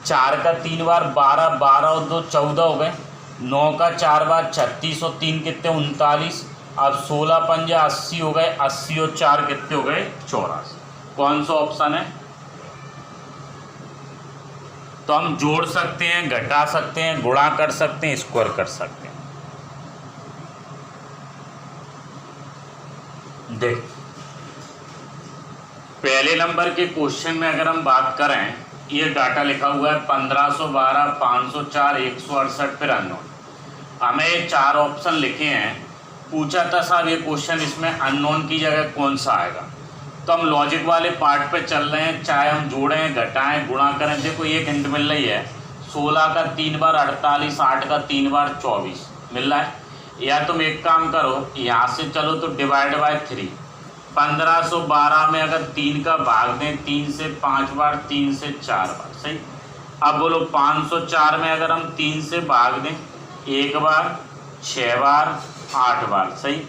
4 का 3 बार 12, 12 और 2 14 हो गए। 9 का 4 बार 36 और 3 कितने 39। अब 16 पंजा 80 हो गए, 80 और 4 कितने हो गए 84। कौन सा ऑप्शन है? तो हम जोड़ सकते हैं, घटा सकते हैं, गुणा कर सकते हैं, स्क्वायर कर सकते हैं। देख, पहले नंबर के क्वेश्चन में अगर हम बात करें, ये डाटा लिखा हुआ है 1512, 504, 168 फिर अननोन। हमें 4 ऑप्शन लिखे हैं। पूछा था साहब ये क्वेश्चन इसमें अननोन की जगह कौन सा आएगा। तो हम लॉजिक वाले पार्ट पे चल रहे हैं, चाहे हम जोड़ें, घटाएं, गुणा करें। देखो एक हिंट मिल रही है, 16 का 3 बार 48, 8 का 3 बार 24 मिल रहा है। या तुम एक काम करो, यहाँ से चलो तो डिवाइड बाय 3। 1512 में अगर 3 का भाग दें, 3 से 5 बार, 3 से 4 बार, सही। अब बोलो 504 में अगर हम 3 से भाग दें 1 बार, 6 बार, 8 बार, सही।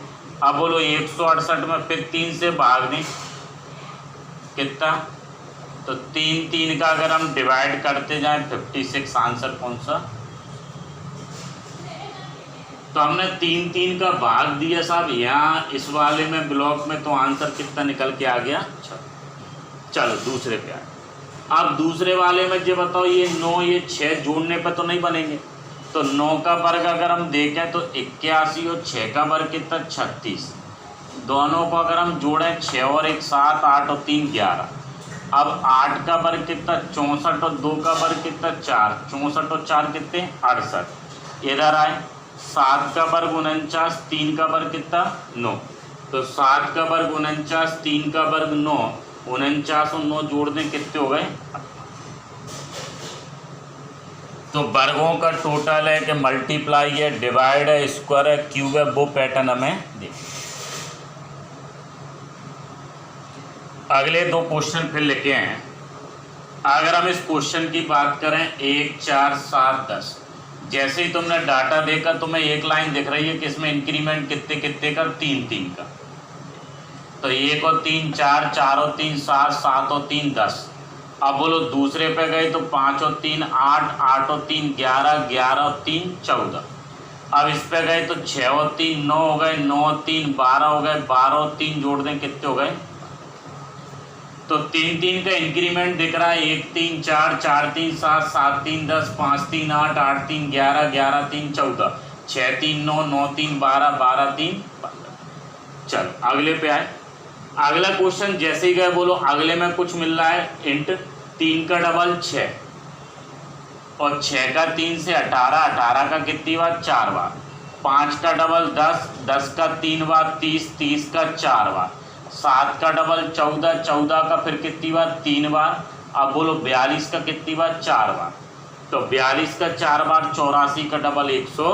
अब बोलो 168 में फिर 3 से भाग दें कितना, तो 3 का अगर हम डिवाइड करते जाएं 56। आंसर कौन सा? तो हमने 3 का भाग दिया साहब यहाँ इस वाले में ब्लॉक में, तो आंसर कितना निकल के आ गया 6। चलो दूसरे पे आए। अब दूसरे वाले में जो बताओ, ये 9 ये 6 जोड़ने पे तो नहीं बनेंगे। तो 9 का वर्ग अगर हम देखें तो 81 और 6 का वर्ग कितना 36। दोनों को अगर हम जोड़ें 6 और 1 7, 8 और 3 11। अब 8 का वर्ग कितना 64 और 2 का वर्ग कितना 4, 64 और 4 कितने 68। इधर आए 7 का वर्ग 49, 3 का वर्ग कितना 9। तो 7 का वर्ग 49, 3 का वर्ग 9, 49 और 9 जोड़ दें कितने हो गए। तो वर्गों का टोटल है कि मल्टीप्लाई है, डिवाइड है, स्क्वायर है, क्यूब है, वो पैटर्न हमें दे। अगले 2 क्वेश्चन फिर लेके हैं। अगर हम इस क्वेश्चन की बात करें 1 4 7 10, जैसे ही तुमने डाटा देखा तुम्हें एक लाइन दिख रही है कि इसमें इंक्रीमेंट कितने कितने का 3 का। तो 1 और 3 4, 4 और 3 7, 7 और 3 10। अब बोलो दूसरे पे गए तो 5 और 3 8, 8 और 3 11, 11 और 3 14। अब इस पे गए तो 6 और 3 9 हो गए, 9 और 3 12 हो गए, 12 और 3 जोड़ दें कितने हो गए। तो 3 का इंक्रीमेंट दिख रहा है 1 3 4, 4 3 7, 7 3 10, 5 3 8, 8 3 11, 11 3 14, 6 3 9, 9 3 12, 12 3 15। चलो अगले पे आए। अगला क्वेश्चन जैसे ही गए बोलो अगले में कुछ मिल रहा है इंट 3 का डबल 6, और 6 का 3 से 18, 18 का कितनी बार 4 बार, 5 का डबल 10, 10 का 3 बार 30, 30 का 4 बार, 7 का डबल 14, 14 का फिर कितनी बार 3 बार। अब बोलो 42 का कितनी बार 4 बार, तो 42 का 4 बार 84 का डबल 100।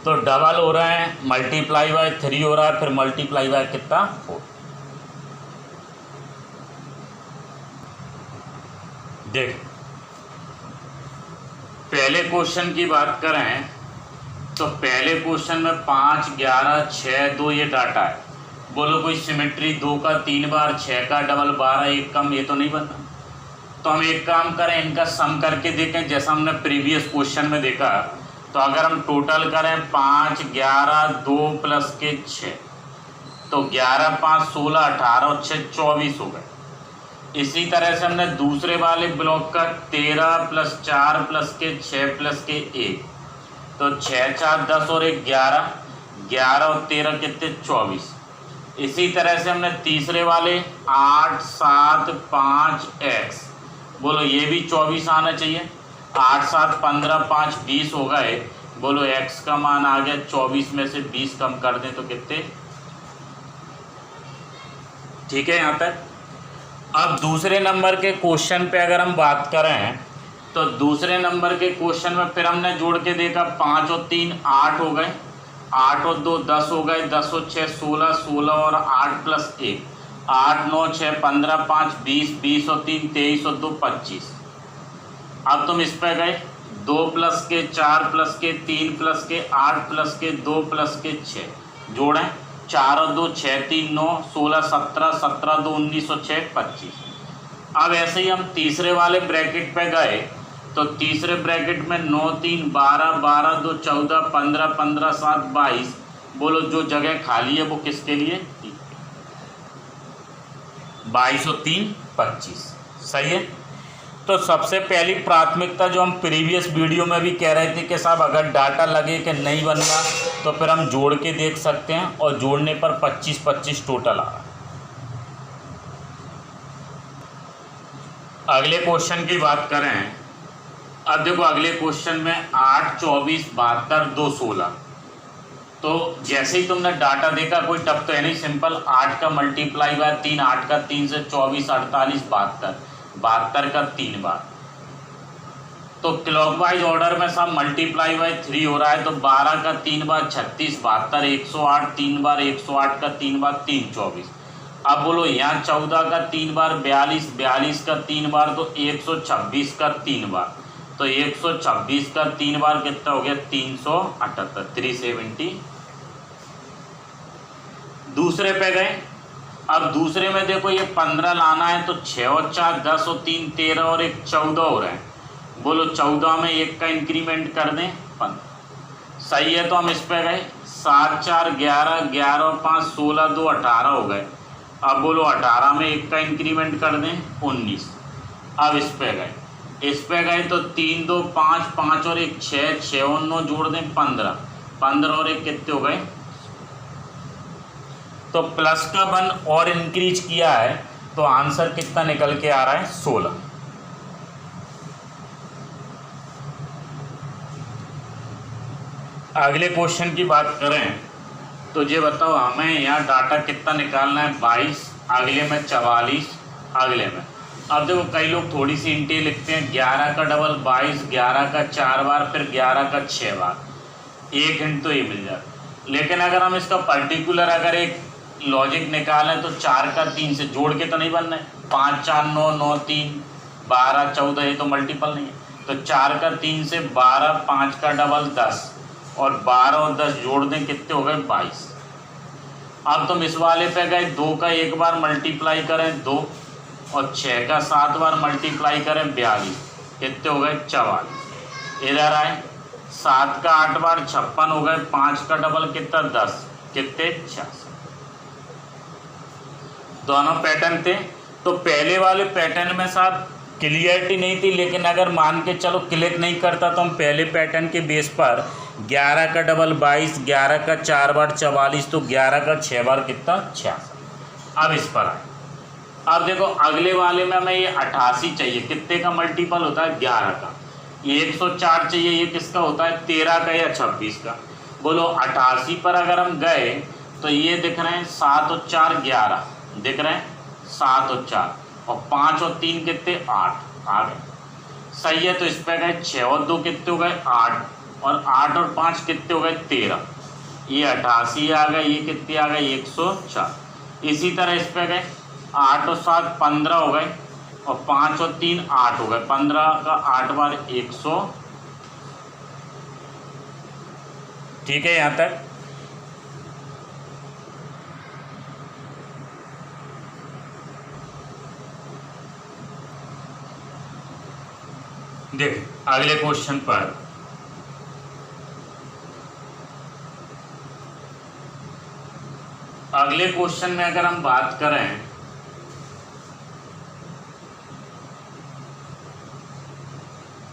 तो डबल हो रहा है, मल्टीप्लाई बाय 3 हो रहा है, फिर मल्टीप्लाई बाय कितना 4। देख पहले क्वेश्चन की बात करें तो पहले क्वेश्चन में 5, 11, 6, 2 ये डाटा है। बोलो कोई सिमेट्री 2 का 3 बार, 6 का डबल 12, 1 कम, ये तो नहीं बनता। तो हम एक काम करें, इनका सम करके देखें जैसा हमने प्रीवियस क्वेश्चन में देखा। तो अगर हम टोटल करें 5, 11, 2 प्लस के 6, तो 11, 5, 16, 18 और 6 24 हो गए। इसी तरह से हमने दूसरे वाले ब्लॉक का 13 प्लस 4 प्लस के 6 प्लस के 1, तो 6, 4, 10 और 1 11, 11 और 13 कितने 24। इसी तरह से हमने तीसरे वाले 8, 7, 5 x, बोलो ये भी 24 आना चाहिए। 8, 7, 15, 5 20 हो गए। बोलो x का मान आ गया 24 में से 20 कम कर दें तो कितने, ठीक है यहाँ तक। अब दूसरे नंबर के क्वेश्चन पे अगर हम बात करें तो दूसरे नंबर के क्वेश्चन में फिर हमने जोड़ के देखा, 5 और 3 8 हो गए, 8 और 2 10 हो गए, 10 और 6 16, 16 और 8 प्लस 1 8, 9, 6 15, 5 20, 20 और 3 23 और 2 25। अब तुम इस पे गए, 2 प्लस के 4 प्लस के 3 प्लस के 8 प्लस के 2 प्लस के 6 जोड़ें, 4 और 2 6, 3 9, 16 17, 17 2 19 और 6 25। अब ऐसे ही हम तीसरे वाले ब्रैकेट पे गए तो तीसरे ब्रैकेट में 9, 3 12, 12 2 14, 15, 15 7 22। बोलो जो जगह खाली है वो किसके लिए, 22 और 3 25। सही है। तो सबसे पहली प्राथमिकता जो हम प्रीवियस वीडियो में भी कह रहे थे कि साहब अगर डाटा लगे कि नहीं बन रहा तो फिर हम जोड़ के देख सकते हैं, और जोड़ने पर 25 25 टोटल आ रहा है। अगले क्वेश्चन की बात करें, अब देखो अगले क्वेश्चन में 8, 24, 72, 2, 16। तो जैसे ही तुमने डाटा देखा कोई टप तो है नहीं, सिंपल 8 का मल्टीप्लाई बाय 3, 8 का 3 से 24, 48, 72, 72 का 3 बार। तो क्लॉकवाइज ऑर्डर में सब मल्टीप्लाई बाय 3 हो रहा है, तो 12 का 3 बार 36, 72, 108 3 बार, 108 का 3 बार 3 24। अब बोलो यहाँ 14 का 3 बार 42, 42 का 3 बार तो 126 का 3 बार, तो 126 का 3 बार कितना हो गया 378, 370। दूसरे पे गए, अब दूसरे में देखो ये 15 लाना है, तो 6 और 4 10 और 3 13 और 1 14 हो रहे हैं। बोलो 14 में 1 का इंक्रीमेंट कर दें 15। सही है। तो हम इस पे गए, 7 4 11, 11 और 5 16, 2 18 हो गए। अब बोलो 18 में 1 का इंक्रीमेंट कर दें 19। अब इस पे गए तो 3 2 5, 5 और 1 6, 6 और 9 जोड़ दें 15, 15 और 1 कितने हो गए। तो प्लस का 1 और इंक्रीज किया है, तो आंसर कितना निकल के आ रहा है 16। अगले क्वेश्चन की बात करें तो ये बताओ हमें यहाँ डाटा कितना निकालना है 22, अगले में 44, अगले में। अब देखो कई लोग थोड़ी सी इंटे लिखते हैं, 11 का डबल 22, 11 का 4 बार, फिर 11 का 6 बार। एक हिंट तो ये मिल जाता। लेकिन अगर हम इसका पर्टिकुलर अगर एक लॉजिक निकालें तो 4 का 3 से जोड़ के तो नहीं बनना है, 5 4 9 9 3 12 14, ये तो मल्टीपल नहीं है। तो 4 का 3 से 12, 5 का डबल 10 और 12 और 10 जोड़ दें कितने हो गए 22। अब तुम इस वाले पे गए, 2 का 1 बार मल्टीप्लाई करें 2 और 6 का 7 बार मल्टीप्लाई करें 42, कितने हो गए 44। इधर आए 7 का 8 बार 56 हो गए, 5 का डबल कितना 10, कितने 66। दोनों पैटर्न थे। तो पहले वाले पैटर्न में साहब क्लियरिटी नहीं थी, लेकिन अगर मान के चलो क्लिक नहीं करता तो हम पहले पैटर्न के बेस पर 11 का डबल 22, 11 का 4 बार 44, तो 11 का 6 बार कितना 66। अब इस पर आए, अब देखो अगले वाले में हमें ये 88 चाहिए, कितने का मल्टीपल होता है 11 का। ये 104 चाहिए, ये किसका होता है 13 का या 26 का। बोलो 88 पर अगर हम गए तो ये दिख रहे हैं 7 और 4 11 दिख रहे हैं, 7 और 4 और 5 और 3 कितने 8 आ गए। सही है, तो इस पे गए 6 और 2 कितने हो गए 8 और 8 और 5 कितने हो गए 13। ये 88 आ गए, ये कितने आ गए 104। इसी तरह इस पे गए 8 और 7 15 हो गए और 5 और 3 8 हो गए, 15 का 8 बार 100। ठीक है यहाँ तक। देख अगले क्वेश्चन पर अगले क्वेश्चन में अगर हम बात करें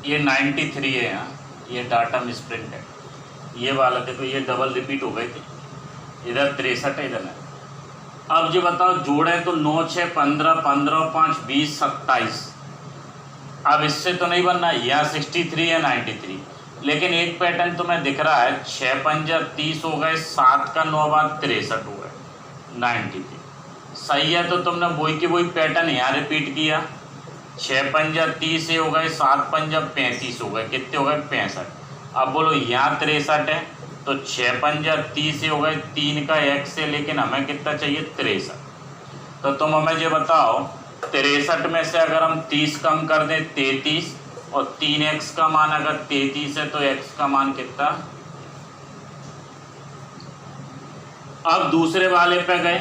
ये 93 है, यहाँ ये डाटा मिसप्रिंट है, ये वाला देखो ये डबल रिपीट हो गई थी, इधर 63 है इधर है। अब जो बताओ जोड़े तो 9 6 15 15 और 5 20 27। अब इससे तो नहीं बनना, या 63 या 93, लेकिन एक पैटर्न तो मैं दिख रहा है 6 पंजा 30 हो गए, 7 का 9 बार 63 हो गए 93। सही है, तो तुमने वही की वही पैटर्न यहाँ रिपीट किया, 6 पंजा 30 हो गए, 7 पंजा 35 हो गए, कितने हो गए 65। अब बोलो यहाँ 63 है तो 6 पंजा 30 हो गए, 3 का x है, लेकिन हमें कितना चाहिए 63। तो तुम हमें ये बताओ 63 में से अगर हम 30 कम कर दें 33 और 3x का मान अगर 33 है तो x का मान कितना। अब दूसरे वाले पे गए,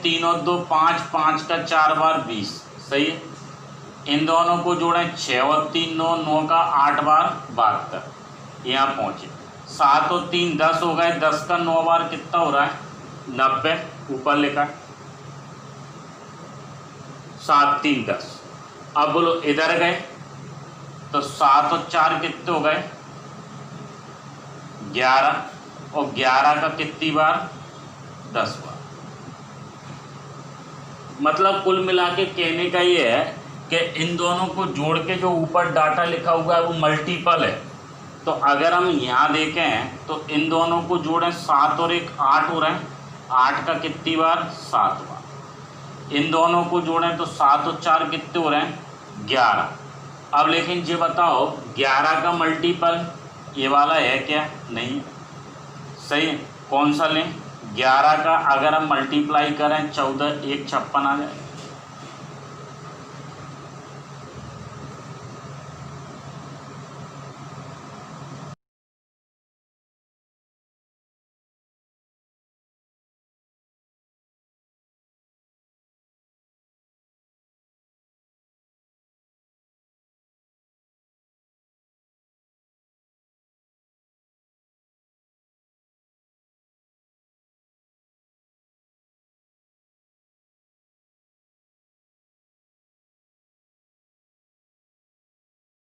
3 और 2 5 5 का 4 बार 20। सही है, इन दोनों को जोड़ें 6 और 3 9 9 का 8 बार 72, यहाँ पहुँचे। 7 और 3 10 हो गए, 10 का 9 बार कितना हो रहा है 90, ऊपर लिखा 7 3 10। अब बोलो इधर गए तो 7 और 4 कितने हो गए 11 और 11 का कितनी बार 10 बार। मतलब कुल मिला के कहने का ये है कि इन दोनों को जोड़ के जो ऊपर डाटा लिखा हुआ है वो मल्टीपल है। तो अगर हम यहाँ देखें तो इन दोनों को जोड़ें 7 और 1 8 हो रहे हैं, 8 का कितनी बार 7 बार। इन दोनों को जोड़ें तो 7 और 4 कितने हो रहे हैं 11। अब लेकिन ये बताओ 11 का मल्टीपल ये वाला है क्या, नहीं। सही, कौन सा लें 11 का अगर हम मल्टीप्लाई करें 14 1 56 आ जाए।